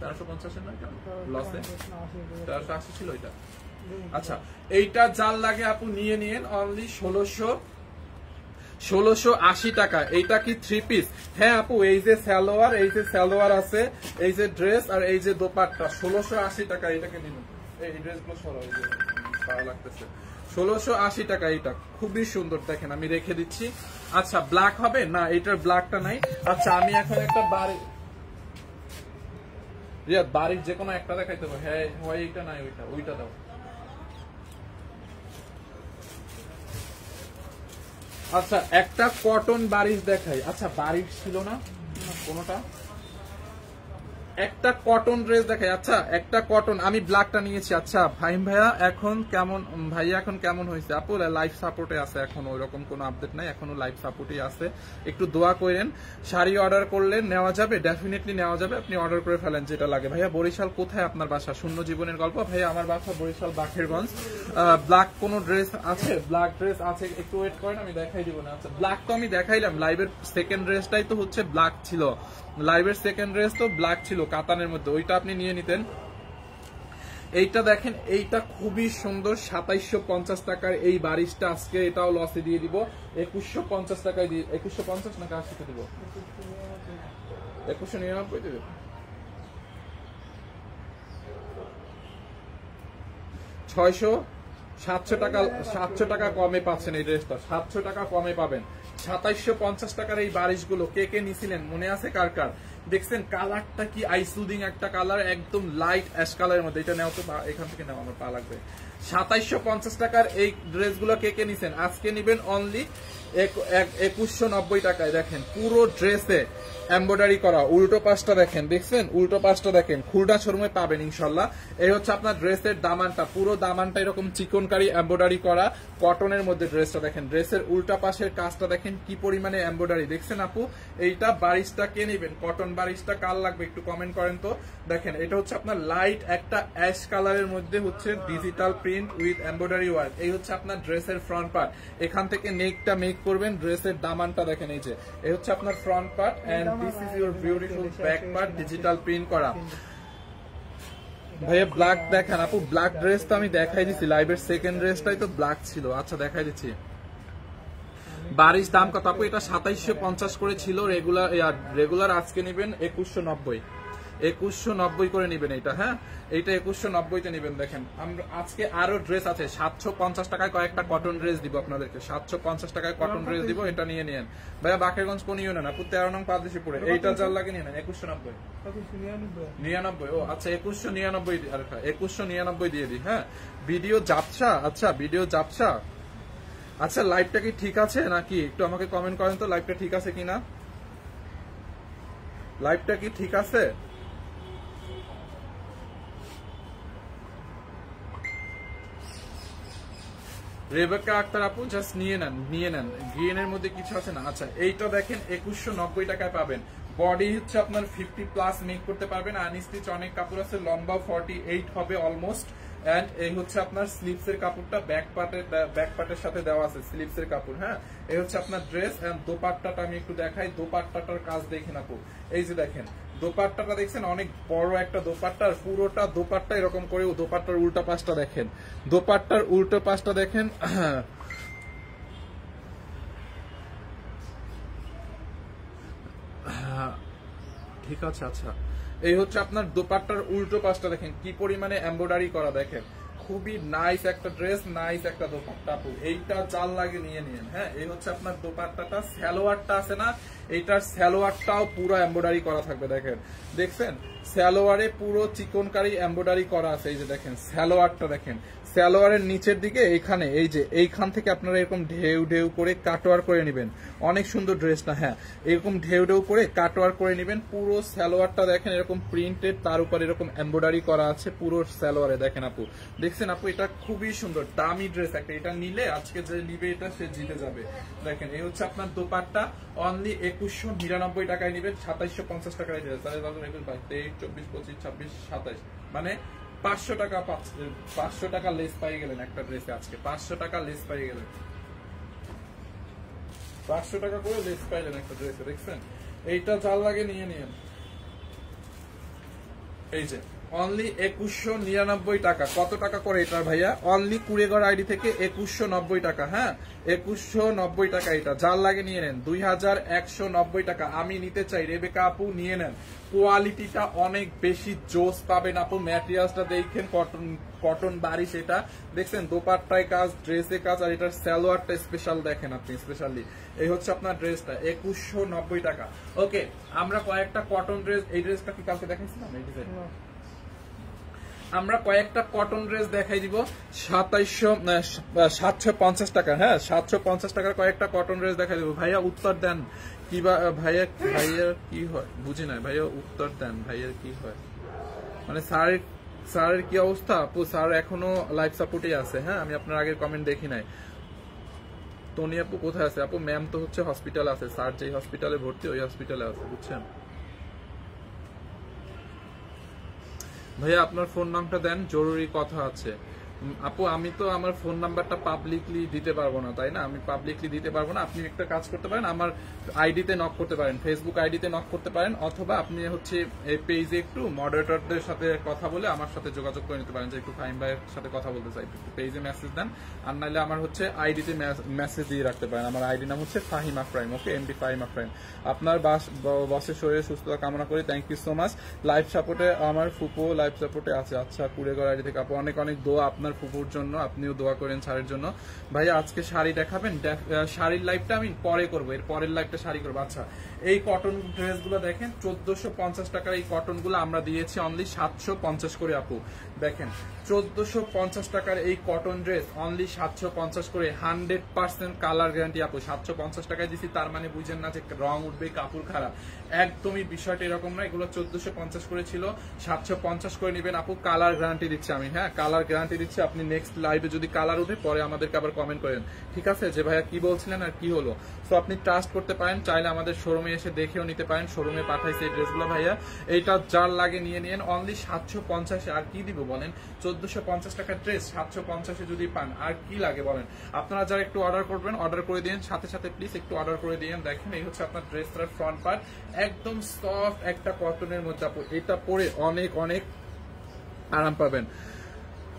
1350 না লসে 1380 ছিল ওইটা। আচ্ছা এইটা যার লাগে আপু নিয়ে নিন, অনলি 1680 টাকা। এইটা কি 3 পিস? হ্যাঁ আপু এই যে সালোয়ার, এই যে সালোয়ার আছে, এই যে ড্রেস আর এই যে দোপাট্টা, 1680 টাকা। এটাকে নিন, এই ড্রেসগুলো সরাও, এই যে ভালো লাগতেছে। 1680 টাকা। এইটা খুবই সুন্দর, দেখেন আমি রেখে দিচ্ছি। আচ্ছা ব্ল্যাক হবে না, এইটার ব্ল্যাকটা নাই। আচ্ছা আমি এখন একটা বাড়ির যে কোনো একটা দেখাইতে হবে। হ্যাঁ হয় এইটা নাই, ওইটা দাও। আচ্ছা একটা কটন বারিশ দেখাই। আচ্ছা বারিশ ছিল না কোনোটা, একটা কটন ড্রেস দেখাই। আচ্ছা একটা কটন, আমি ব্ল্যাকটা নিয়েছি। আচ্ছা ভাইয়া এখন কেমন, ভাইয়া এখন কেমন হয়েছে? আপু লাইফ সাপোর্টে আছে, এখনো ওইরকম কোনো আপডেট নাই, এখনো লাইফ সাপোর্টে আছে। একটু দোয়া করেন। শাড়ি অর্ডার করলে নেওয়া যাবে? ডেফিনেটলি নেওয়া যাবে, আপনি অর্ডার করে ফেলেন যেটা লাগে। ভাইয়া বরিশাল কোথায় আপনার বাসা? শূন্য জীবনের গল্প। ভাইয়া আমার বাসা বরিশাল বাখেরগঞ্জ। ব্ল্যাক কোনো ড্রেস আছে? ব্ল্যাক ড্রেস আছে, একটু ওয়েট করেন আমি দেখাই দিব না। আচ্ছা ব্ল্যাক তো আমি দেখাইলাম, লাইভের সেকেন্ড ড্রেসটাই তো হচ্ছে ব্ল্যাক ছিল, লাইভের সেকেন্ড ড্রেস তো ব্ল্যাক ছিল কাতানের মধ্যে, ওইটা আপনি নিয়ে নিতেন। এইটা দেখেন, এইটা খুবই সুন্দর, 2750 টাকার এই বারিশটা আজকে এটাও লসে দিয়ে দিব 2150 টাকায় দিয়ে। 2150 না কার সাথে দিব? 2199 দেবে। 700 টাকা কমে পাচ্ছেন এই ড্রেসটা, 700 টাকা কমে পাবেন। 2750 টাকার এই বারিশগুলো কে কে নিছিলেন মনে আছে কার কার? দেখছেন কালারটা কি আইসুদিং একটা কালার, একদম লাইট অ্যাশ কালারের মধ্যে। এটা নেও তো, এখান থেকে নেও, আমার পা লাগবে। 2750 টাকার এই ড্রেসগুলো কে কে নিছেন? আজকে নিবেন অনলি 2190 টাকায়। দেখেন পুরো ড্রেসে এমব্রয়ডারি করা, উল্টো পাশটা দেখেন, দেখছেন উল্টো পাশটা দেখেন, খুলনা শোরুমে পাবেন ইনশাল্লাহ। এই হচ্ছে আপনার ড্রেসের দামানটা, পুরো দামানটা এরকম চিকনকারি এমব্রয়ডারি করা কটনের মধ্যে ড্রেসটা দেখেন। ড্রেসের উল্টা পাশের কাজটা দেখেন কি পরিমাণে এমব্রয়ডারি, দেখছেন আপু? এইটা বারিশটা কে নেবেন? কটন বারিশটা কার লাগবে একটু কমেন্ট করেন তো। দেখেন এটা হচ্ছে আপনার লাইট একটা অ্যাশ কালারের মধ্যে হচ্ছে digital print with embroidery work. এই হচ্ছে আপনার ড্রেসের ফ্রন্ট পার্ট, এখান থেকে নেকটা মেক করবেন। ড্রেসের দামানটা দেখেন, এই যে এই হচ্ছে আপনার front part and this is your beautiful back part, digital print করা। ভাইয়া ব্ল্যাক দেখেন আপু, ব্ল্যাক ড্রেস তো আমি দেখাই দিচ্ছি, লাইভের সেকেন্ড ড্রেসটাই তো ব্ল্যাক ছিল। আচ্ছা দেখাই দিচ্ছি। বারিশ দাম কত আপু? এটা 2750 করে ছিল রেগুলার, আজকে নেবেন 2190 করে নেবেন এইটা। হ্যাঁ এইটা 2190 নেবেন। দেখেন আমরা আজকে আরো ড্রেস আছে, 750 টাকায় কয়েকটা কটন ড্রেস দিব আপনাদেরকে, 750 টাকায় কটন ড্রেস দিব, এটা নিয়ে নিন। ভাইয়া বাকেরগঞ্জ কোন ইউনিয়ন? আপু 13 নং পাদদেশীপুরে। এইটা যার লাগে নিয়ে নেন 2190। ও আচ্ছা 2199 দিয়ে দিই। হ্যাঁ ভিডিও যাচ্ছা? আচ্ছা ভিডিও যাচ্ছা। আচ্ছা লাইভটা কি ঠিক আছে নাকি একটু আমাকে কমেন্ট করেন তো, লাইভটা ঠিক আছে কিনা, লাইভটা কি ঠিক আছে? রেবেকা আক্তার আপু জাস্ট নিয়ে নেন। গ্রিন এর মধ্যে কিছু আছে না? আচ্ছা এইটা দেখেন 2190 টাকায় পাবেন। বডি হচ্ছে আপনার 50 প্লাস মেক করতে পারবেন। আনস্টিচ অনেক কাপড় আছে, লম্বা 48 হবে অলমোস্ট। এন্ড এই হচ্ছে আপনার স্লিভস এর কাপড়টা, ব্যাক পার্টের সাথে দেওয়া আছে স্লিভস এর কাপড়। হ্যাঁ এই হচ্ছে আপনার ড্রেস। এন্ড দোপাট্টাটা আমি একটু দেখাই, দোপাট্টাটার কাজ দেখেন আপু, এই যে দেখেন দোপাট্টাটা দেখছেন, অনেক বড় একটা দোপাট্টা, পুরোটা দোপাট্টা এরকম করে। দোপাট্টার উল্টা পাশটা দেখেন, দোপাট্টার উল্টো পাশটা দেখেন। ঠিক আছে। আচ্ছা, এই হচ্ছে আপনার দোপাট্টার উল্টো পাশটা দেখেন কি পরিমাণে এমব্রয়ডারি করা, দেখেন খুবই নাইস একটা ড্রেস, নাইস একটা দোপাট্টা আপু, এইটা জাল লাগে নিয়ে নিন। হ্যাঁ, এই হচ্ছে আপনার দোপাট্টাটা, সালোয়ারটা আছে না, এইটার সালোয়ারটাও পুরো এমব্রয়ডারি করা থাকবে, দেখেন দেখছেন সালোয়ারে পুরো চিকনকারি এমব্রয়ডারি করা আছে। এই যে দেখেন সালোয়ারটা, দেখেন সালোয়ারের নিচের দিকে এইখানে এই যে এইখান থেকে আপনারা এরকম ঢেউ ঢেউ করে কাটওয়ার করে নেবেন, অনেক সুন্দর ড্রেসটা। হ্যাঁ, এরকম ঢেউ ঢেউ করে কাটওয়ার করে নেবেন। পুরো সালোয়ারটা দেখেন এরকম প্রিন্টেড, তার উপর এরকম এমব্রয়ডারি করা আছে পুরো সালোয়ারে, দেখেন আপু দেখছেন আপু, এটা খুবই সুন্দর দামি ড্রেস একটা, এটা নিলে আজকে যে নিবে এটা সে জিতে যাবে। দেখেন এই হচ্ছে আপনার দোপাট্টা, অনলি 2199 টাকায় নিবেন, 2750 টাকায় দিবেন। তাহলে 23, 24, 25, 26, 27 মানে 500 টাকা, 500 টাকা লেস পাই গেলেন একটা ড্রেসে আজকে, 500 টাকা লেস পাই গেলেন, 500 টাকা করে লেস পাইলেন একটা ড্রেসে, দেখছেন। এইটা জাল লাগে নিয়ে নিন। এই যে অনলি 2199 টাকা। কত টাকা করে এটা ভাইয়া? অনলি কুড়েঘর আইডি থেকে 2190 টাকা। হ্যাঁ, 2190 টাকা, এটা জাল লাগে নিয়ে নেন, 2190 টাকা। আমি নিতে চাই, রেবেকা আপু নিয়ে নেন, কোয়ালিটিটা অনেক বেশি জোস পাবেন আপু। ম্যাটেরিয়ালসটা দেখেন, কটন কটন বারিশ, এটা দেখছেন দোপাট্টায় কাজ, ড্রেসে কাজ, আর এটার সালোয়ারটা স্পেশাল দেখেন আপনি, স্পেশালি এই হচ্ছে আপনার ড্রেসটা 2190 টাকা। ওকে, আমরা কয়েকটা কটন ড্রেস, এই ড্রেসটা কি কালকে দেখাইছিলাম, এই ডিজাইন আমরা কয়েকটা কটন ড্রেস দেখাই দিব 750 টাকা। হ্যাঁ, 750 টাকার কয়েকটা কটন ড্রেস দেখাই দিব। ভাইয়া উত্তর দেন কি ভাইয়া, ভাইয়ার কি হয় বুঝি না ভাইয়া, উত্তর দেন ভাইয়ার কি হয়, মানে স্যারের কি অবস্থা আপু? স্যার এখনো লাইফ সাপোর্টে আছে। হ্যাঁ, আমি আপনার আগের কমেন্ট দেখি নাই। টনি আপু কোথায় আছে? আপু ম্যাম তো হচ্ছে হসপিটালে আছে, স্যার যেই হসপিটালে ভর্তি ওই হসপিটালে আছে, বুঝছেন ভাইয়া। আপনার ফোন নাম্বারটা দেন, জরুরি কথা আছে। আপু আমি তো আমার ফোন নাম্বারটা পাবলিকলি দিতে পারবো না, তাই না? আমি পাবলিকলি দিতে পারবো না। আপনি একটা কাজ করতে পারেন, আমার আইডিতে নক করতে পারেন, ফেসবুক আইডিতে নক করতে পারেন, অথবা আপনি হচ্ছে এই পেজে একটু মডারেটরদের সাথে কথা বলে আমার সাথে যোগাযোগ করে নিতে পারেন, যে একটু ফাহিম ভাইয়ের সাথে কথা বলতে চাই, একটু পেজে মেসেজ দেন। আর নাহলে আমার হচ্ছে আইডিতে মেসেজ দিয়ে রাখতে পারেন। আমার আইডি নাম হচ্ছে ফাহিম আফরাইম। Okay, MD Fahim Afraim. আপনার বসের শরীরে সুস্থতা কামনা করি। Thank you so much. Live সাপোর্টে আমার ফুপো লাইভ সাপোর্টে আছে। আচ্ছা, কুড়েঘর আইডি থেকে আপু অনেক অনেক দোয়া আপনার ফুপুর জন্য, আপনিও দোয়া করেন ছাড়ের জন্য। ভাইয়া আজকে শাড়ি দেখাবেন? শাড়ির লাইভটা আমি পরে করবো, এর পরের লাইভটা শাড়ি করবো। আচ্ছা, এই কটন ড্রেস গুলো দেখেন 1450 টাকার এই কটন গুলো আমরা দিয়েছি অনলি 750 করে আপু। দেখেন 1450 টাকার এই কটন ড্রেস অনলি 750 করে, 100% কালার গ্যারান্টি আপু। 750 টাকায় দিচ্ছি, তার মানে বুঝেন না যে রং উঠবে, কাপড় খারাপ, একদমই বিষয়টা এরকম না। এগুলো 1450 করে ছিল, 750 করে নেবেন আপু। কালার গ্যারান্টি দিচ্ছি আমি। হ্যাঁ, কালার গ্যারান্টি দিচ্ছি। আপনি নেক্সট লাইভে যদি কালার উঠে পরে আমাদেরকে আবার কমেন্ট করেন, ঠিক আছে, যে ভাইয়া কি বলছিলেন আর কি হলো। সো আপনি ট্রাস্ট করতে পারেন, চাইলে আমাদের শোরুমে এসে দেখেও নিতে পারেন। শোরুমে পাঠাইছে এই ড্রেসগুলো ভাইয়া, এইটা যার লাগে নিয়ে নিন অনলি 750। আর কি দিব বলেন? 1450 টাকার ড্রেস 750 যদি পান আর কি লাগে বলেন? আপনারা যারা একটু অর্ডার করবেন, অর্ডার করে দিন, সাথে সাথে প্লিজ একটু অর্ডার করে দিন। দেখেন এই হচ্ছে আপনার ড্রেসটার ফ্রন্ট পার্ট, একদম সফট একটা কটনের মধ্যে আপু, এটা পরে অনেক অনেক আরাম পাবেন।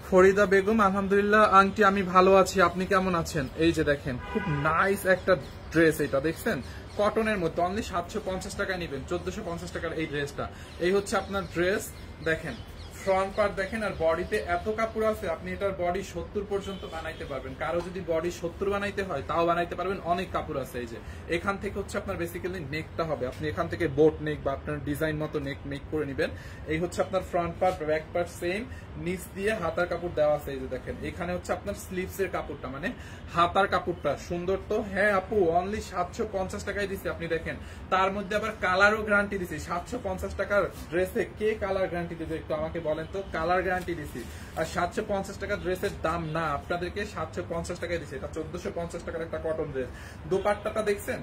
ফরিদা বেগম, আলহামদুলিল্লাহ আন্টি আমি ভালো আছি, আপনি কেমন আছেন? এই যে দেখেন খুব নাইস একটা ড্রেস, এটা দেখছেন কটনের মধ্যে অনলি 750 টাকায় নেবেন। 1450 টাকার এই ড্রেসটা, এই হচ্ছে আপনার ড্রেস। দেখেন ফ্রন্ট পার্ট দেখেন, আর বডিতে এত কাপড় আছে, আপনি এটার বডি 70 পর্যন্ত বানাইতে পারবেন। কারো যদি বডি 70 বানাইতে হয় তাও বানাইতে পারবেন, অনেক কাপড় আছে। এই যে এখান থেকে হচ্ছে আপনার বেসিক্যালি নেকটা হবে, আপনি এখান থেকে বোট নেক বা আপনার ডিজাইন মতো নেক মেক করে নেবেন। এই হচ্ছে আপনার front part, back part same, নিচ দিয়ে হাতার কাপড় দেওয়া আছে। এই যে দেখেন এখানে হচ্ছে আপনার স্লিভস এর কাপড়টা, মানে হাতার কাপড়টা সুন্দর তো। হ্যাঁ আপু অনলি 750 টাকায় দিচ্ছি, আপনি দেখেন তার মধ্যে আবার কালারও গ্যারান্টি দিচ্ছি। 750 টাকার ড্রেসে কে কালার গ্যারান্টি দেবে একটু আমাকে বলেন তো? কালার গ্যারান্টি দিচ্ছি। আর 750 টাকা ড্রেসের দাম না, আপনাদেরকে 750 টাকায় দিচ্ছি। এটা 1450 টাকার একটা কটন ড্রেস। দোপাট্টাটা দেখছেন,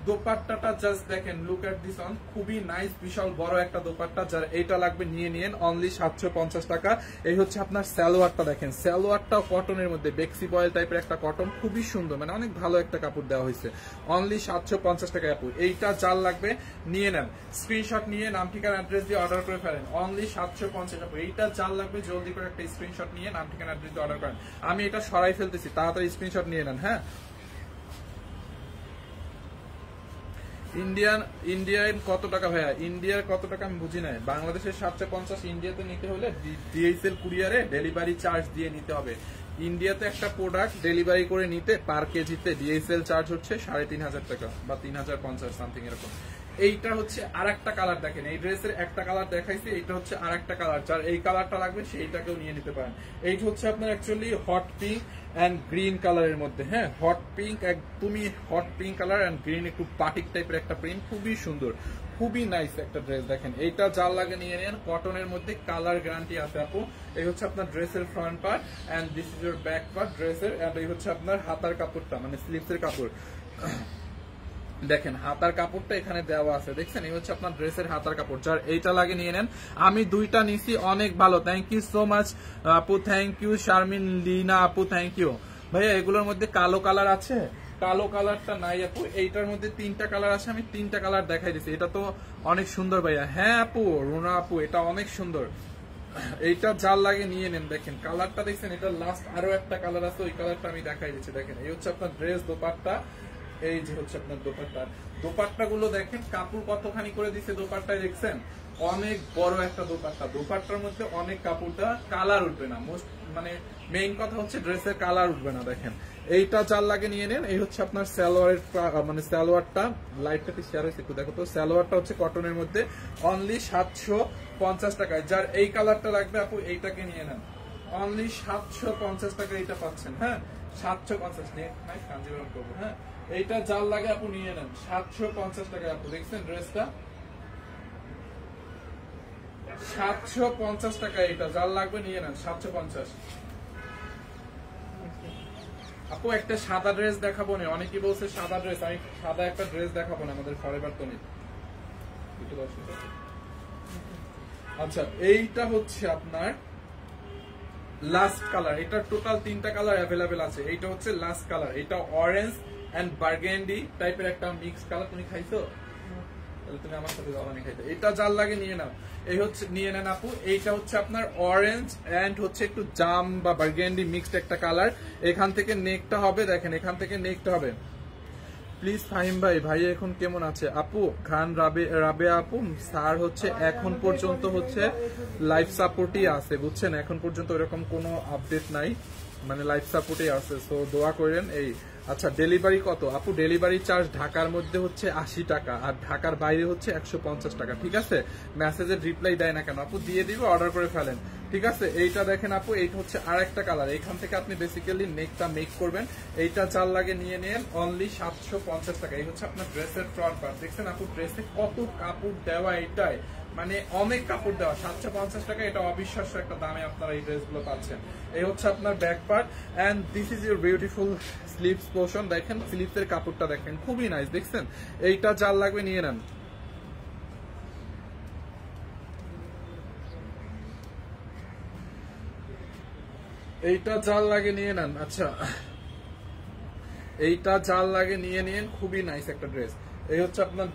দোপাট্টাটা জাস্ট দেখেন, লুক এট দিস অন, খুবই নাইস, বিশাল বড় একটা দোপাট্টা। যার এইটা লাগবে নিয়ে নিন অনলি 750 টাকা। এই হচ্ছে আপনার সালোয়ারটা, দেখেন সালোয়ারটাও কটনের মধ্যে, বেক্সি বয়েল টাইপের একটা কটন, খুবই সুন্দর, মানে অনেক ভালো একটা কাপড় দেওয়া হয়েছে। অনলি 750 টাকা আপু, এইটা যার লাগবে নিয়ে নেন, স্ক্রিনশট নিয়ে নাম ঠিকানা অ্যাড্রেস দিয়ে অর্ডার করে ফেলেন। অনলি 750 আপু, এইটা যার লাগবে জলদি করে একটা স্ক্রিনশট নিয়ে নাম ঠিকানা অ্যাড্রেস দিয়ে অর্ডার করেন। আমি এটা সরাই ফেলতেছি, তাড়াতাড়ি স্ক্রিনশট নিয়ে নেন। হ্যাঁ, ইন্ডিয়ান কত টাকা ভাইয়া? ইন্ডিয়ার কত টাকা আমি বুঝি নাই। বাংলাদেশের 750, ইন্ডিয়াতে নিতে হলে ডিএসএল কুরিয়ারে ডেলিভারি চার্জ দিয়ে নিতে হবে। ইন্ডিয়াতে একটা প্রোডাক্ট ডেলিভারি করে নিতে পার কেজিতে ডিএসএল চার্জ হচ্ছে 3500 টাকা বা 3050 সামথিং এরকম। এইটা হচ্ছে আর একটা কালার, দেখেন এই ড্রেসের একটা কালার দেখাইছি, এইটা হচ্ছে আর একটা কালার। যার এই কালারটা লাগবে সেইটাকেও নিয়ে নিতে পারেন। এইটা হচ্ছে আপনার actually hot pink and green কালারের মধ্যে, হ্যাঁ হট পিঙ্ক, একদমই hot pink colour and green, একটু বাটিক টাইপের একটা প্রিন্ট, খুবই সুন্দর, খুবই নাইস একটা ড্রেস। দেখেন এইটা যার লাগে নিয়ে নেন, কটনের মধ্যে কালার গ্যারান্টি আছে আপু। এই হচ্ছে আপনার ড্রেসের front part and this is your back part ড্রেসের, অ্যান্ড এই হচ্ছে আপনার হাতার কাপড়টা, মানে স্লিভসের কাপড়। দেখেন হাতার কাপড়টা এখানে দেওয়া আছে, দেখছেন এই হচ্ছে আপনার ড্রেসের হাতার কাপড়। যার এইটা লাগে নিয়ে নেন। আমি দুইটা নিছি, অনেক ভালো, থ্যাংক ইউ সো মাচ আপু, থ্যাংক ইউ শারমিন লিনা আপু, থ্যাংক ইউ ভাইয়া। এগুলোর মধ্যে কালো কালার আছে? কালো কালারটা নাই আপু, এইটার মধ্যে 3টা কালার আছে, আমি 3টা কালার দেখাই দিচ্ছি। এটা তো অনেক সুন্দর ভাইয়া। হ্যাঁ আপু, রুনা আপু, এটা অনেক সুন্দর, এইটা যার লাগে নিয়ে নেন। দেখেন কালারটা দেখছেন, এটা লাস্ট আরো একটা কালার আছে, ওই কালারটা আমি দেখাই দিচ্ছি। দেখেন এই হচ্ছে আপনার ড্রেস, দোপাট্টা, এই যে হচ্ছে আপনার দোপাট্টা। দোপাট্টা গুলো দেখেন কাপড় কতখানি করে দিচ্ছে দোপাট্টায়, দেখছেন অনেক বড় একটা দোপাট্টা। দোপাট্টার মধ্যে অনেক কাপড়টা কালার উঠবে না, মানে মেইন কথা হচ্ছে ড্রেসের কালার উঠবে না। দেখেন এইটা যার লাগে নিয়ে নেন। এই হচ্ছে আপনার সালোয়ারের, মানে সালোয়ারটা লাইটটাতে শেয়ার হয়েছে একটু দেখো তো। সালোয়ারটা হচ্ছে কটনের মধ্যে, অনলি 750 টাকায়। যার এই কালারটা লাগবে আপু এইটাকে নিয়ে নেন, অনলি 750 টাকা এটা পাচ্ছেন। হ্যাঁ 750 নিয়ে কাঞ্জিবরম করবো। হ্যাঁ এইটা যার লাগে আপু নিয়ে নেন 750 টাকায়। আপু দেখছেন ড্রেসটা 750 টাকা, এটা যার লাগবে নিয়ে নেন 750। আপু একটা সাদা ড্রেস দেখাবো না, অনেকেই বলছে সাদা ড্রেস, আমি সাদা একটা ড্রেস দেখাবো না আমাদের ফরএভার তনির। আচ্ছা এইটা হচ্ছে আপনার লাস্ট কালার, এটা টোটাল 3টা কালার অ্যাভেলেবেল আছে। এইটা হচ্ছে লাস্ট কালার, এটা অরেঞ্জ এন্ড বার্গেন্ডি টাইপের একটা মিক্স কালার। তুমি খাইছো? তাহলে তুমি আমার সাথে যাওয়া, খাইতে। এটা যার লাগে নিয়ে নাও, এই হচ্ছে নিয়ে নেন আপু। এইটা হচ্ছে আপনার অরেঞ্জ এন্ড হচ্ছে একটু জাম বা বার্গেন্ডি মিক্সড একটা কালার। এখান থেকে নেকটা হবে, দেখেন এখান থেকে নেকটা হবে। প্লিজ ফাহিম ভাই, ভাই এখন কেমন আছে? আপু খান রাবে আপু, স্যার হচ্ছে এখন পর্যন্ত হচ্ছে লাইফ সাপোর্টই আছে, বুঝছেন, এখন পর্যন্ত এরকম কোনো আপডেট নাই, মানে লাইফ সাপোর্টই আছে, সো দোয়া করেন। এই আচ্ছা ডেলিভারি কত আপু? ডেলিভারি চার্জ ঢাকার মধ্যে হচ্ছে 80 টাকা আর ঢাকার বাইরে হচ্ছে 150 টাকা। ঠিক আছে, মেসেজের রিপ্লাই দেয় না কেন আপু? দিয়ে দিবে, অর্ডার করে ফেলেন। ঠিক আছে, এইটা দেখেন আপু, এইটা হচ্ছে আর একটা কালার। এইখান থেকে আপনি বেসিক্যালি নেকটা মেক করবেন। এইটা চার লাগে নিয়ে নেন, অনলি 750 টাকা। এই হচ্ছে আপনার ড্রেসের ফ্রন্ট পার্ট। দেখছেন আপু ড্রেসে কত কাপড় দেওয়া, এটাই মানে অনেক কাপড় দেওয়া। 750 টাকা, এটা অবিশ্বাস্য একটা দামে আপনারা এই ড্রেসগুলো পাচ্ছেন। এই হচ্ছে আপনার back part and this is your beautiful sleeves portion. দেখেন স্লিভসের কাপড়টা দেখেন, খুবই নাইস, দেখছেন। এইটা যার লাগবে নিয়ে নেন। এইটা জাল লাগে নিয়ে নেন। আচ্ছা এইটা জাল লাগে নিয়ে নিন, খুবই নাইস একটা ড্রেস। এই হচ্ছে আপনার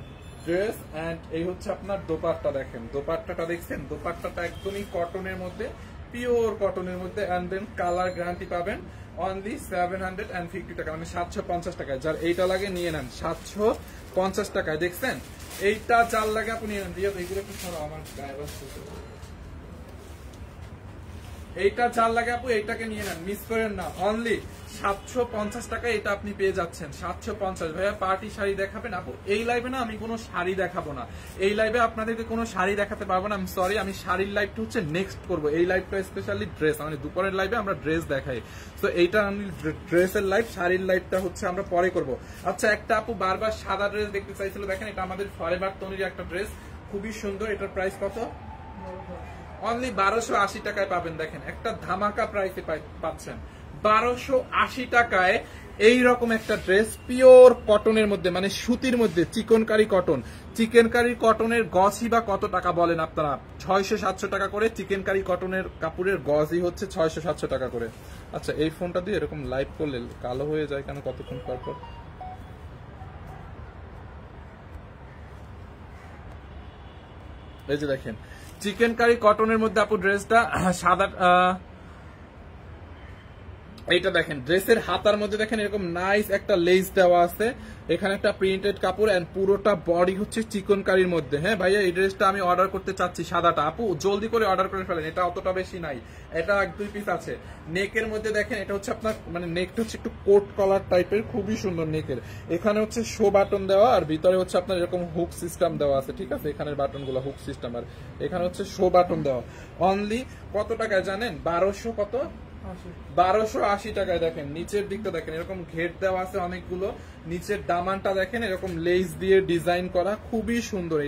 ড্রেস এন্ড এই হচ্ছে আপনার দোপাট্টা। দেখেন দোপাট্টাটা দেখছেন, দোপাট্টাটা একদমই কটনের মধ্যে, পিওর কটনের মধ্যে, এন্ড দেন কালার গ্যারান্টি পাবেন অনলি 750 টাকা, মানে 750 টাকায়। যার এইটা লাগে নিয়ে নেন 750 টাকায়। দেখছেন এইটা জাল লাগে আপনি নিয়ে নেন। দিয়ে এইগুলো একটু সরো, আমার গায়ে বসছে। এইটা যার লাগে আপু এইটাকে নিয়ে নেন, মিস করেন না। অনলি 750 টাকা এটা আপনি পেয়ে যাচ্ছেন। 750। ভাইয়া পার্টি শাড়ি দেখাবেন আপু? এই লাইভে না আমি কোনো শাড়ি দেখাবো না, এই লাইভে আপনাদেরকে কোনো শাড়ি দেখাতে পারবো না, আমি সরি। আমি শাড়ির লাইভটা হচ্ছে নেক্সট করবো, এই লাইভটা স্পেশালি ড্রেস, মানে দুপুরের লাইভে আমরা ড্রেস দেখাই। তো এইটা আমি ড্রেসের লাইভ, শাড়ির লাইভটা হচ্ছে আমরা পরে করব। আচ্ছা একটা আপু বারবার সাদা ড্রেস দেখতে চাইছিল, দেখেন এটা আমাদের ফরএভার তনির একটা ড্রেস, খুবই সুন্দর। এটার প্রাইস কত? অনলি 1280 টাকায় পাবেন। দেখেন একটা ধামাকা প্রাইসে পাচ্ছেন 1280 টাকায় এইরকম একটা ড্রেস, পিওর কটনের মধ্যে, মানে সুতির মধ্যে, চিকনকারি কটন। চিকেনকারি কটনের গজই বা কত টাকা বলেন আপনারা? 600-700 টাকা করে চিকেনকারি কটনের কাপড়ের গজই হচ্ছে 600-700 টাকা করে। আচ্ছা এই ফোনটা দিয়ে এরকম লাইভ করলে কালো হয়ে যায় কেন কতক্ষণ পর পর? এই যে দেখেন চিকেন কারি কটনের মধ্যে আপু ড্রেসটা সাদা, এইটা দেখেন ড্রেসের হাতার মধ্যে দেখেন এরকম নাইস একটা লেস দেওয়া আছে, এখানে একটা প্রিন্টেড কাপড় এন্ড পুরোটা বডি হচ্ছে চিকনকারির মধ্যে। হ্যাঁ ভাইয়া এই ড্রেসটা আমি অর্ডার করতে চাচ্ছি সাদাটা, আপু জলদি করে অর্ডার করে ফেলেন, এটা অতটা বেশি নাই, এটা 1-2 পিস আছে। নেকের মধ্যে দেখেন এটা হচ্ছে আপনার মানে নেকটা হচ্ছে একটু কোট কলার টাইপের, খুবই সুন্দর নেকের। এখানে হচ্ছে শো বাটন দেওয়া আর ভিতরে হচ্ছে আপনার এরকম হুক সিস্টেম দেওয়া আছে, ঠিক আছে, এখানের বাটন গুলো হুক সিস্টেম, আর এখানে হচ্ছে শো বাটন দেওয়া। অনলি কত টাকায় জানেন? 1280 টাকায়। দেখেন নিচের দিকটা দেখেন এরকম ঘের দেওয়া আছে অনেকগুলো, নিচের দামানটা দেখেন এরকম লেস দিয়ে ডিজাইন করা, খুবই সুন্দর।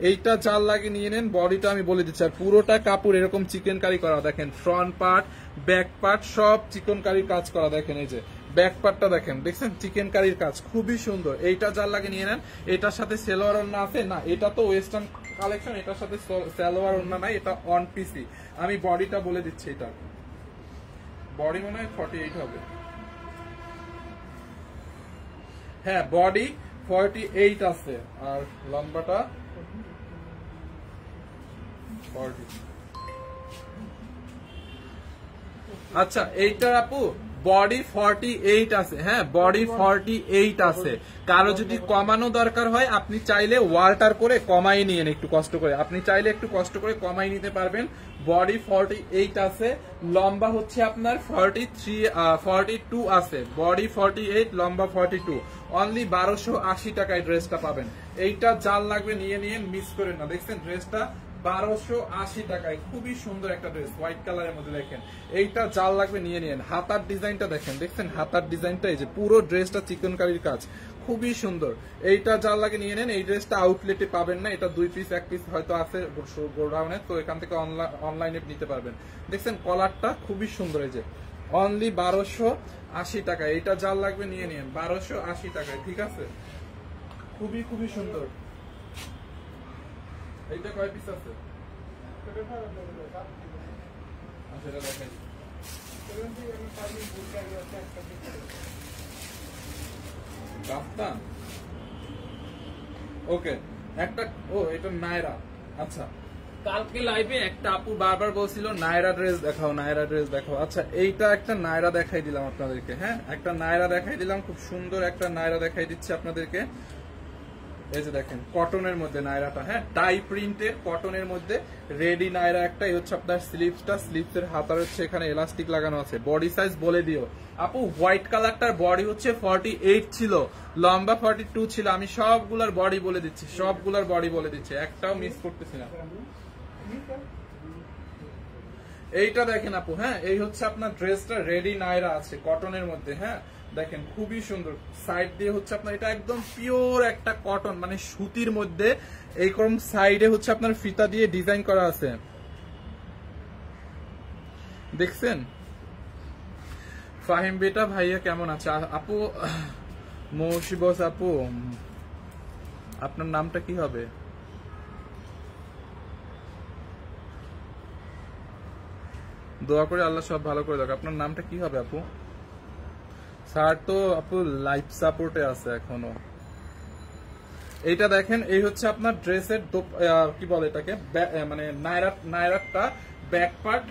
এইটা যার লাগে নিয়ে নেন। বডিটা আমি বলে দিচ্ছি, আর পুরোটা কাপড় এরকম চিকেন কারি করা, দেখেন ফ্রন্ট পার্ট ব্যাক পার্ট সব চিকেন কারির কাজ করা। দেখেন এই যে ব্যাক পার্টটা দেখেন, দেখছেন চিকেন কারির কাজ, খুবই সুন্দর। এইটা যার লাগে নিয়ে নেন। এটার সাথে সেলোয়ার ওড়না আছে না, এটা তো ওয়েস্টার্ন কালেকশন, এটার সাথে সেলোয়ার ওড়না নাই, এটা অন পিসি। আমি বডিটা বলে দিচ্ছি, এটা বডি মনে হয় 48 হবে, হ্যাঁ বডি 48 আছে, আর লম্বাটা 40। আচ্ছা এইটার আপু বডি 48 আছে, হ্যাঁ বডি 48 আছে। কারো যদি কমানো দরকার হয় আপনি চাইলে ওয়াল্টার করে কমাই নিয়েন, একটু কষ্ট করে, আপনি চাইলে একটু কষ্ট করে কমাই নিতে পারবেন। বডি 48 আছে, লম্বা হচ্ছে আপনার 42 আছে, বডি 48 লম্বা 42। অনলি 1280 টাকায় ড্রেসটা পাবেন। এইটা যার লাগবে নিয়ে নিয়েন, মিস করেন না। দেখছেন ড্রেসটা 1280 টাকায়, খুবই সুন্দর একটা ড্রেস, হোয়াইট কালারের মধ্যে। দেখেন এইটা যার লাগবে নিয়ে নিন। হাতার ডিজাইনটা দেখেন, দেখছেন হাতার ডিজাইনটা, এই যে পুরো ড্রেসটা চিকনকারির কাজ, খুবই সুন্দর। এইটা যার লাগে নিয়ে নেন। এই ড্রেসটা আউটলেটে পাবেন না, এটা 2 পিস 1 পিস হয়তো আছে গোডাউনে, তো এখান থেকে অনলাইনে নিতে পারবেন। দেখছেন কলারটা খুবই সুন্দর, এই যে অনলি 1280 টাকা। এইটা যার লাগবে নিয়ে নিন 1280 টাকায়, ঠিক আছে, খুবই খুবই সুন্দর। এইটা কয় পিস আছে? ওকে একটা, ও এটা নায়রা। আচ্ছা কালকে লাইভে একটা আপু বারবার বলছিল নায়রা ড্রেস দেখাও, নায়রা ড্রেস দেখাও। আচ্ছা এইটা একটা নায়রা দেখাই দিলাম আপনাদেরকে, হ্যাঁ একটা নায়রা দেখাই দিলাম, খুব সুন্দর একটা নায়রা দেখাই দিচ্ছি আপনাদেরকে। এই যে দেখেন কটনের মধ্যে নায়রাটা, হ্যাঁ টাই প্রিন্টের কটনের মধ্যে রেডি নায়রা একটা। এই হচ্ছে আপনার স্লিভসটা, স্লিভসের হাতার হচ্ছে এখানে এলাস্টিক লাগানো আছে। বডি সাইজ বলে দিও আপু, হোয়াইট কালারটার বডি হচ্ছে 48 ছিল, লম্বা 42 ছিল। আমি সবগুলার বডি বলে দিচ্ছি, সবগুলার বডি বলে দিচ্ছি, একটাও মিস করতেছি না। এইটা দেখেন আপু, হ্যাঁ এই হচ্ছে আপনার ড্রেসটা রেডি নায়রা আছে কটনের মধ্যে, হ্যাঁ দেখেন খুবই সুন্দর। সাইড দিয়ে হচ্ছে আপনার এটা একদম পিওর একটা কটন, মানে সুতির মধ্যে এইরকম সাইডে হচ্ছে আপনার ফিতা দিয়ে ডিজাইন করা আছে, দেখছেন। ফাহিম বেটা ভাইয়া কেমন আছে আপু? মৌসি বস আপু, আপনার নামটা কি হবে? দোয়া করে আল্লাহ সব ভালো করে দেখ। আপনার নামটা কি হবে আপু? স্যার তো আপু লাইফ সাপোর্টে আছে এখনো। এইটা দেখেন, এই হচ্ছে আপনার ড্রেসের কি বলে এটাকে, মানে নায়রাটা ব্যাক পার্ট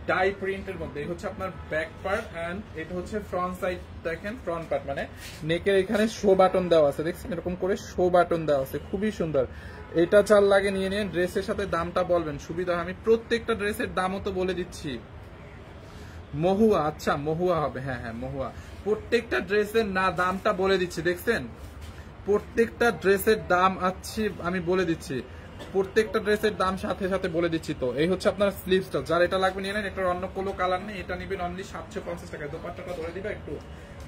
ডাই প্রিন্টের মধ্যে। এই হচ্ছে আপনার ব্যাক পার্ট এন্ড এটা হচ্ছে ফ্রন্ট সাইড। দেখেন ফ্রন্ট পার্ট মানে নেকের এখানে শো বাটন দেওয়া আছে, দেখছেন এরকম করে শো বাটন দেওয়া আছে, খুবই সুন্দর। এটা চাল লাগে নিয়ে নিন। ড্রেসের সাথে দামটা বলবেন সুবিধা, আমি প্রত্যেকটা ড্রেসের দামও তো বলে দিচ্ছি। মহুয়া, আচ্ছা মহুয়া হবে, হ্যাঁ হ্যাঁ মহুয়া। প্রত্যেকটা ড্রেসের না দামটা বলে দিচ্ছি, দেখছেন প্রত্যেকটা ড্রেসের দাম আছে আমি বলে দিচ্ছি, প্রত্যেকটা ড্রেসের দাম সাথে সাথে বলে দিচ্ছি। তো এই হচ্ছে আপনার স্লিভসটা, যার এটা লাগবে নিয়ে নেন। এটার অন্য কোনো কালার নেই, এটা নিবেন অনলি 750 টাকায়। দোপাট্টাটা ধরে দিবা একটু,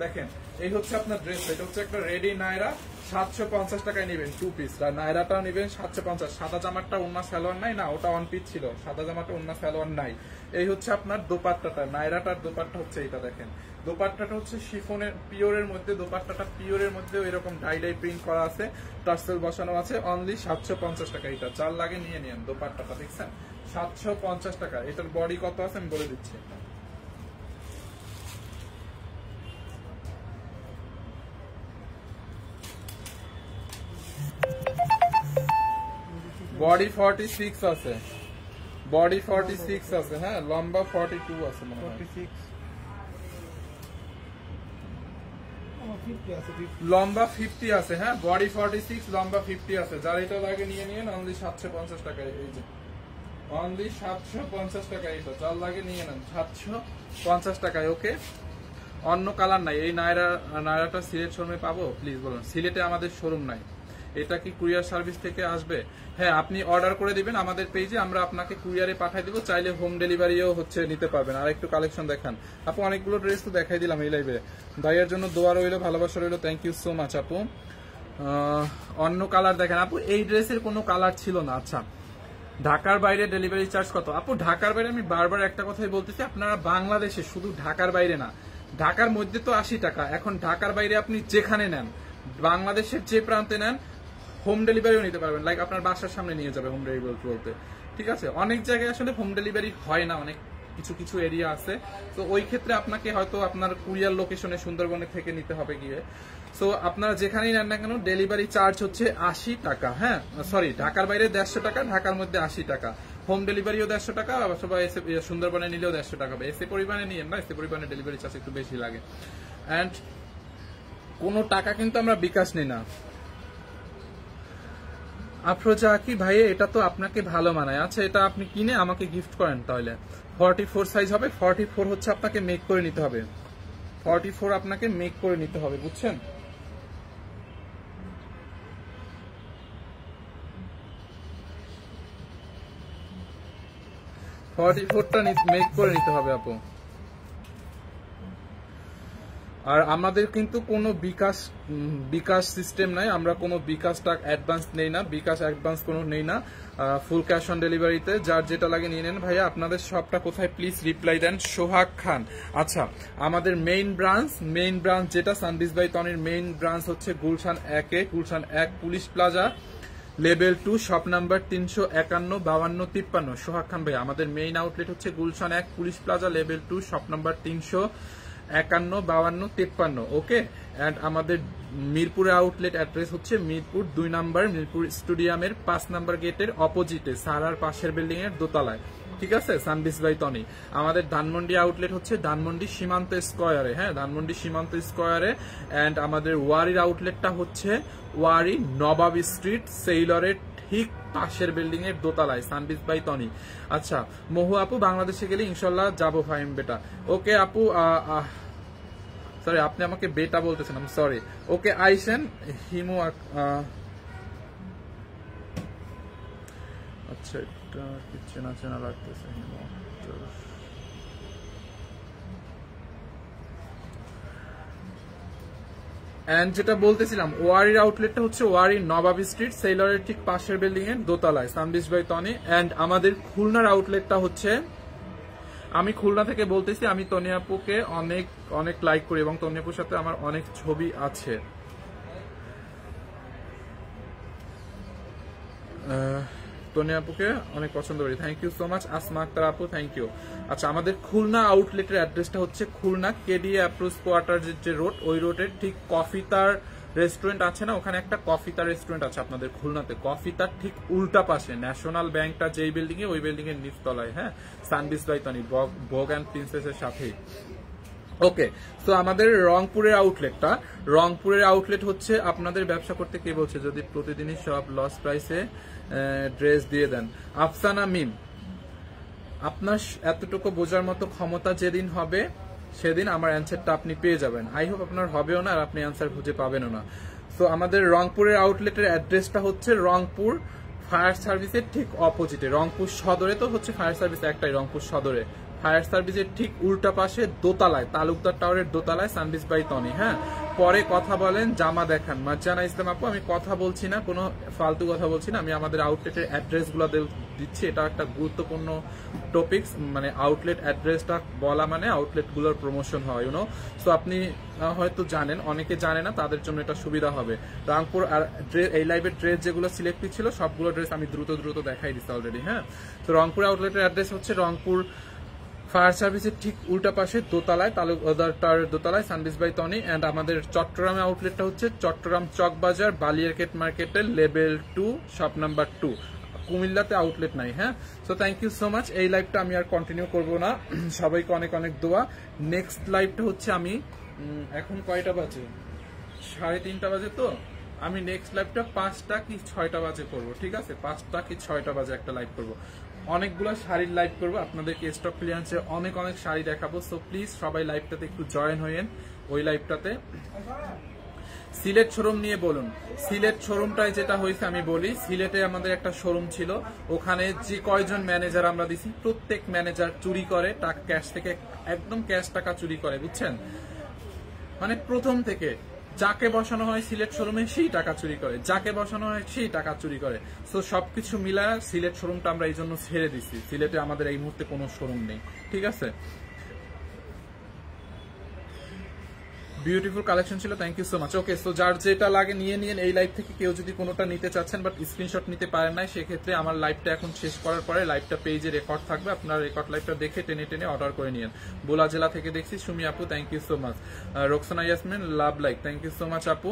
দেখেন এই হচ্ছে আপনার ড্রেস, এটা হচ্ছে একটা রেডি নায়রা, 750 টাকায় নিবেন 2 পিস। নায়রাটাও নিবেন 750। সাদা জামারটা ওন্না সালোয়ার নাই না, ওটা 1 পিস ছিল, সাদা জামাটা ওন্না সালোয়ার নাই। এই হচ্ছে আপনার দোপাট্টাটা, নায়রাটার দোপাট্টা হচ্ছে এইটা। দেখেন দোপাট্টাটা হচ্ছে শিফনের পিওরের মধ্যে, দোপাট্টাটা পিওরের মধ্যে এরকম ডাই ডাই প্রিন্ট করা আছে, টার্সেল বসানো আছে। অনলি 750 টাকা। এটা চার লাগে নিয়ে নিন। দোপাট্টাটা দেখছেন 750 টাকা। এটার বডি কত আছে আমি বলে দিচ্ছি। বডি 46 আছে, বডি 46 আছে, হ্যাঁ লম্বা 42 আছে মনে হয়। লম্বা 50 আছে, হ্যাঁ বডি 46, লম্বা 50 আছে। যার এটা লাগে নিয়ে নিন, অনলি 750 টাকায়। এই যে অনলি 750 টাকায়, এটা যার লাগে নিয়ে নেন 750 টাকায়। ওকে, অন্য কালার নাই। এই নায়রাটা সিলেট শোরুমে পাবো প্লিজ বলুন। সিলেটে আমাদের শোরুম নাই। এটা কি কুরিয়ার সার্ভিস থেকে আসবে? হ্যাঁ, আপনি অর্ডার করে দিবেন আমাদের পেজে, আমরা আপনাকে কুরিয়ারে পাঠিয়ে দিব। চাইলে হোম ডেলিভারিও হচ্ছে নিতে পারবেন। আর একটু কালেকশন দেখান আপু। অনেকগুলো ড্রেস তো দেখাই দিলাম এই লাইভে। ভাইয়ের জন্য দোয়া রইলো, ভালোবাসা রইলো, থ্যাংক ইউ সো মাচ আপু। অন্য কালার দেখেন আপু। এই ড্রেসের কোনো কালার ছিল না। আচ্ছা, ঢাকার বাইরে ডেলিভারি চার্জ কত? আপু ঢাকার বাইরে আমি বারবার একটা কথাই বলতেছি, আপনারা বাংলাদেশে, শুধু ঢাকার বাইরে না, ঢাকার মধ্যে তো 80 টাকা, এখন ঢাকার বাইরে আপনি যেখানে নেন, বাংলাদেশের যে প্রান্তে নেন, হোম ডেলিভারিও নিতে পারবেন। লাইক আপনার বাসার সামনে নিয়ে যাবে হোম ডেলিভারি বলতে। ঠিক আছে, অনেক জায়গায় আসলে হোম ডেলিভারি হয় না, অনেক কিছু কিছু এরিয়া আছে। তো ওই ক্ষেত্রে আপনাকে হয়তো আপনার কুরিয়ার লোকেশনে সুন্দরবনে থেকে নিতে হবে গিয়ে। সো আপনারা যেখানেই নেন না কেন, ডেলিভারি চার্জ হচ্ছে 80 টাকা। হ্যাঁ সরি, ঢাকার বাইরে 150 টাকা, ঢাকার মধ্যে 80 টাকা। হোম ডেলিভারিও 150 টাকা, সবাই সুন্দরবনে নিলেও 150 টাকা। এসে পরিমাণে নিয়ে না, এসে পরিমাণে ডেলিভারি চার্জ একটু বেশি লাগে। অ্যান্ড কোনো টাকা কিন্তু আমরা বিকাশ নিই না। আফরোজা কি ভাই, এটা তো আপনাকে ভালো মানায়। আচ্ছা, এটা আপনি কিনে আমাকে গিফট করেন তাহলে। 44 সাইজ হবে। 44 হচ্ছে আপনাকে মেক করে নিতে হবে। 44 আপনাকে মেক করে নিতে হবে, বুঝছেন? টা মেক করে নিতে হবে আপু। আর আমাদের কিন্তু কোনো বিকাশ সিস্টেম নাই, আমরা কোনো বিকাশ টাকা অ্যাডভান্স নেই না, বিকাশ অ্যাডভান্স কোনো নেই না। ফুল ক্যাশ অন ডেলিভারিতে যার যেটা লাগে নিয়ে নেন। ভাইয়া আপনাদের শপটা কোথায় প্লিজ রিপ্লাই দেন। সোহাগ খান। আচ্ছা, আমাদের মেইন ব্রাঞ্চ যেটা সানবিজ বাই তনির মেইন ব্রাঞ্চ হচ্ছে গুলশান 1-এ, Gulshan 1 police plaza, level 2, shop number 351 52 53। Sohag Khan ভাই, আমাদের মেইন আউটলেট হচ্ছে Gulshan 1 police plaza, level 2, shop number 351 52 53। Okay, and আমাদের মিরপুরের আউটলেট অ্যাড্রেস হচ্ছে মিরপুর 2 নাম্বার, মিরপুর স্টেডিয়ামের 5 নাম্বার গেটের অপোজিটে, সারার পাশের বিল্ডিং এর দোতলায়। ঠিক আছে, সানবিজ বাই তনি। আমাদের ধানমন্ডি আউটলেট হচ্ছে ধানমন্ডি সীমান্ত স্কয়ারে। হ্যাঁ, ধানমন্ডি সীমান্ত স্কয়ারে। অ্যান্ড আমাদের ওয়ারির আউটলেটটা হচ্ছে ওয়ারি নবাব স্ট্রিট, সেইলরের ঠিক পাশের বিল্ডিং এর দোতলায়, সানবিজ বাই তনি। আচ্ছা, মহু আপু, বাংলাদেশে গেলে ইনশাল্লাহ যাবো ফাহিম বেটা। ওকে আপু, সরি আপনি আমাকে বেটা বলতেছেন, আমি সরি। ওকে আইসেন হিমু। আচ্ছা, এটা কি চেনা চেনা লাগতেছে হিমু। এন্ড যেটা বলতেছিলাম, ওয়ারির আউটলেটটা হচ্ছে ওয়ারি নবাব স্ট্রিট, সেইলরের ঠিক পাশের বিল্ডিং এর দোতলায়, সানবিজ বাই তনি। এন্ড আমাদের খুলনার আউটলেটটা হচ্ছে, আমি খুলনা থেকে বলতেছি, আমি তনি আপুকে অনেক অনেক লাইক করি এবং তনি আপুর সাথে আমার অনেক ছবি আছে। তনি আপুকে অনেক পছন্দ করি, thank you so much. Asma Akter আপু, থ্যাংক ইউ। আচ্ছা, আমাদের খুলনা আউটলেটের অ্যাড্রেসটা হচ্ছে খুলনা কেডিএ অ্যাপ্রোচ কোয়ার্টার যে রোড, ওই রোডের ঠিক কফিতার রেস্টুরেন্ট আছে না, ওখানে একটা কফিতার রেস্টুরেন্ট আছে আপনাদের খুলনাতে। কফিতার ঠিক উল্টা পাশে ন্যাশনাল ব্যাংকটা যেই বিল্ডিং এ, ওই বিল্ডিং এর নিচতলায়। হ্যাঁ, সানবিজ বাই তনি, ভোগ অ্যান্ড প্রিন্সেসের সাথেই। ওকে, তো আমাদের রংপুরের আউটলেট হচ্ছে, আপনাদের ব্যবসা করতে কে বলছে যদি প্রতিদিনই সব লস প্রাইসে ড্রেস দিয়ে দেন? আফসানা মিম, আপনার এতটুকু বোঝার মতো ক্ষমতা যেদিন হবে সেদিন আমার অ্যান্সারটা আপনি পেয়ে যাবেন। আই হোপ আপনার হবেও না আর আপনি অ্যান্সার খুঁজে পাবেনও না। তো আমাদের রংপুরের আউটলেটের অ্যাড্রেসটা হচ্ছে রংপুর ফায়ার সার্ভিসের ঠিক অপোজিটে। রংপুর সদরে তো হচ্ছে ফায়ার সার্ভিস একটাই, রংপুর সদরে ফায়ার সার্ভিসের ঠিক উল্টা পাশে দোতলায়, তালুকদার টাওয়ারের দোতলায়, সানবিজ বাই তনি। হ্যাঁ, পরে কথা বলেন, জামা দেখান। মার্জানা ইসলাম আপু, আমি কথা বলছি না, কোনো ফালতু কথা বলছি না, আমি আমাদের আউটলেটের অ্যাড্রেস গুলো দিচ্ছি। এটা একটা গুরুত্বপূর্ণ টপিকস, মানে আউটলেট অ্যাড্রেসটা বলা মানে আউটলেট গুলোর প্রমোশন হয়, ইউনো। সো আপনি হয়তো জানেন, অনেকে জানে না, তাদের জন্য এটা সুবিধা হবে। রংপুর আর এই লাইভের ড্রেস যেগুলো সিলেক্টেড ছিল সবগুলো ড্রেস আমি দ্রুত দেখাই দিচ্ছি অলরেডি। হ্যাঁ, তো রংপুর আউটলেটের অ্যাড্রেস হচ্ছে রংপুর ফায়ার সার্ভিসের ঠিক উল্টা পাশে দোতলায়, তালুকদার টাওয়ারের দোতলায়, সানবিজ বাই তনি। এন্ড আমাদের চট্টগ্রামে আউটলেটটা হচ্ছে চট্টগ্রাম চক বাজার, বালিয়ারকেট মার্কেটের লেভেল 2, শপ নাম্বার 2। কুমিল্লাতে আউটলেট নাই। হ্যাঁ, so thank you so much. এই লাইভটা আমি আর কন্টিনিউ করব না, সবাইকে অনেক অনেক দোয়া। নেক্সট লাইভটা হচ্ছে আমি এখন কয়টা বাজে, 3:30 বাজে, তো আমি নেক্সট লাইভটা 5টা কি 6টা বাজে করবো, ঠিক আছে? 5টা কি 6টা বাজে একটা লাইভ করবো, অনেকগুলো শাড়ির লাইভ করবো, আপনাদেরকে স্টক ক্লিয়ারেন্সে অনেক অনেক শাড়ি দেখাবো। সো প্লিজ সবাই লাইভটাতে একটু জয়েন হইয়েন ওই লাইভটাতে। সিলেট শোরুম নিয়ে বলুন। সিলেট শোরুমটায় যেটা হয়েছে আমি বলি, সিলেটে আমাদের একটা শোরুম ছিল, ওখানে যে কয়জন ম্যানেজার আমরা দিছি, প্রত্যেক ম্যানেজার চুরি করে, টাকা ক্যাশ থেকে একদম ক্যাশ টাকা চুরি করে, বুঝছেন? মানে প্রথম থেকে যাকে বসানো হয় সিলেট শোরুমে সেই টাকা চুরি করে, যাকে বসানো হয় সেই টাকা চুরি করে। সো সবকিছু মিলা সিলেট শোরুমটা আমরা এই জন্য ছেড়ে দিছি। সিলেটে আমাদের এই মুহূর্তে কোনো শোরুম নেই, ঠিক আছে? বিউটিফুল কালেকশন ছিল, thank you so much. Okay, so যার যেটা লাগে নিয়ে নিন। এই লাইভ থেকে কেউ যদি কোনোটা নিতে চাচ্ছেন বাট স্ক্রিনশট নিতে পারেন নাই, সেক্ষেত্রে আমার লাইভটা এখন শেষ করার পরে লাইভটা পেজে রেকর্ড থাকবে, আপনার রেকর্ড লাইভটা দেখে টেনে টেনে অর্ডার করে নিন। বোলা জেলা থেকে দেখছি সুমি আপু, thank you so much. Roksana Yasmin love like, thank you so much আপু।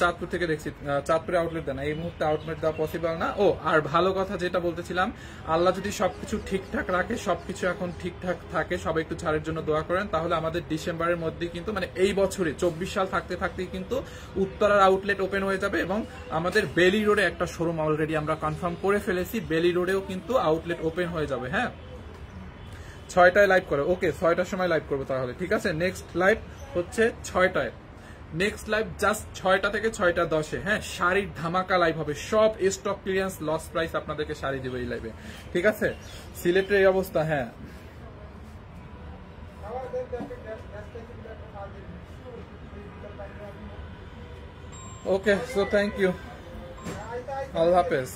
চাঁদপুর থেকে দেখছি, চাঁদপুরে আউটলেট দেন, এই মুহূর্তে আউটলেট দেওয়া পসিবল না। ও আর ভালো কথা যেটা বলতেছিলাম, আল্লাহ যদি সবকিছু ঠিকঠাক রাখে, সবকিছু এখন ঠিকঠাক থাকে, সবাই একটু ছাড়ের জন্য দোয়া করেন, তাহলে আমাদের ডিসেম্বরের মধ্যে কিন্তু মানে এই বছরে 24 সাল থাকতে থাকতেই কিন্তু উত্তরার আউটলেট ওপেন হয়ে যাবে, এবং আমাদের বেলি রোডে একটা শোরুম অলরেডি আমরা কনফার্ম করে ফেলেছি, বেলি রোডেও কিন্তু আউটলেট ওপেন হয়ে যাবে। হ্যাঁ, 6টায় লাইভ করে, ওকে 6টার সময় লাইভ করবো তাহলে, ঠিক আছে? নেক্সট লাইভ হচ্ছে 6টায়, নেক্সট লাইভ জাস্ট 6টা থেকে 6:10। হ্যাঁ, শাড়ির ধামাকা লাইভ হবে, সব স্টক ক্লিয়ারেন্স লস প্রাইস আপনাদেরকে শাড়ি দেবে এই লাইভে, ঠিক আছে? সিলেটের এই অবস্থা। হ্যাঁ, ওকে, সো থ্যাংক ইউ, আল্লাহ হাফেজ।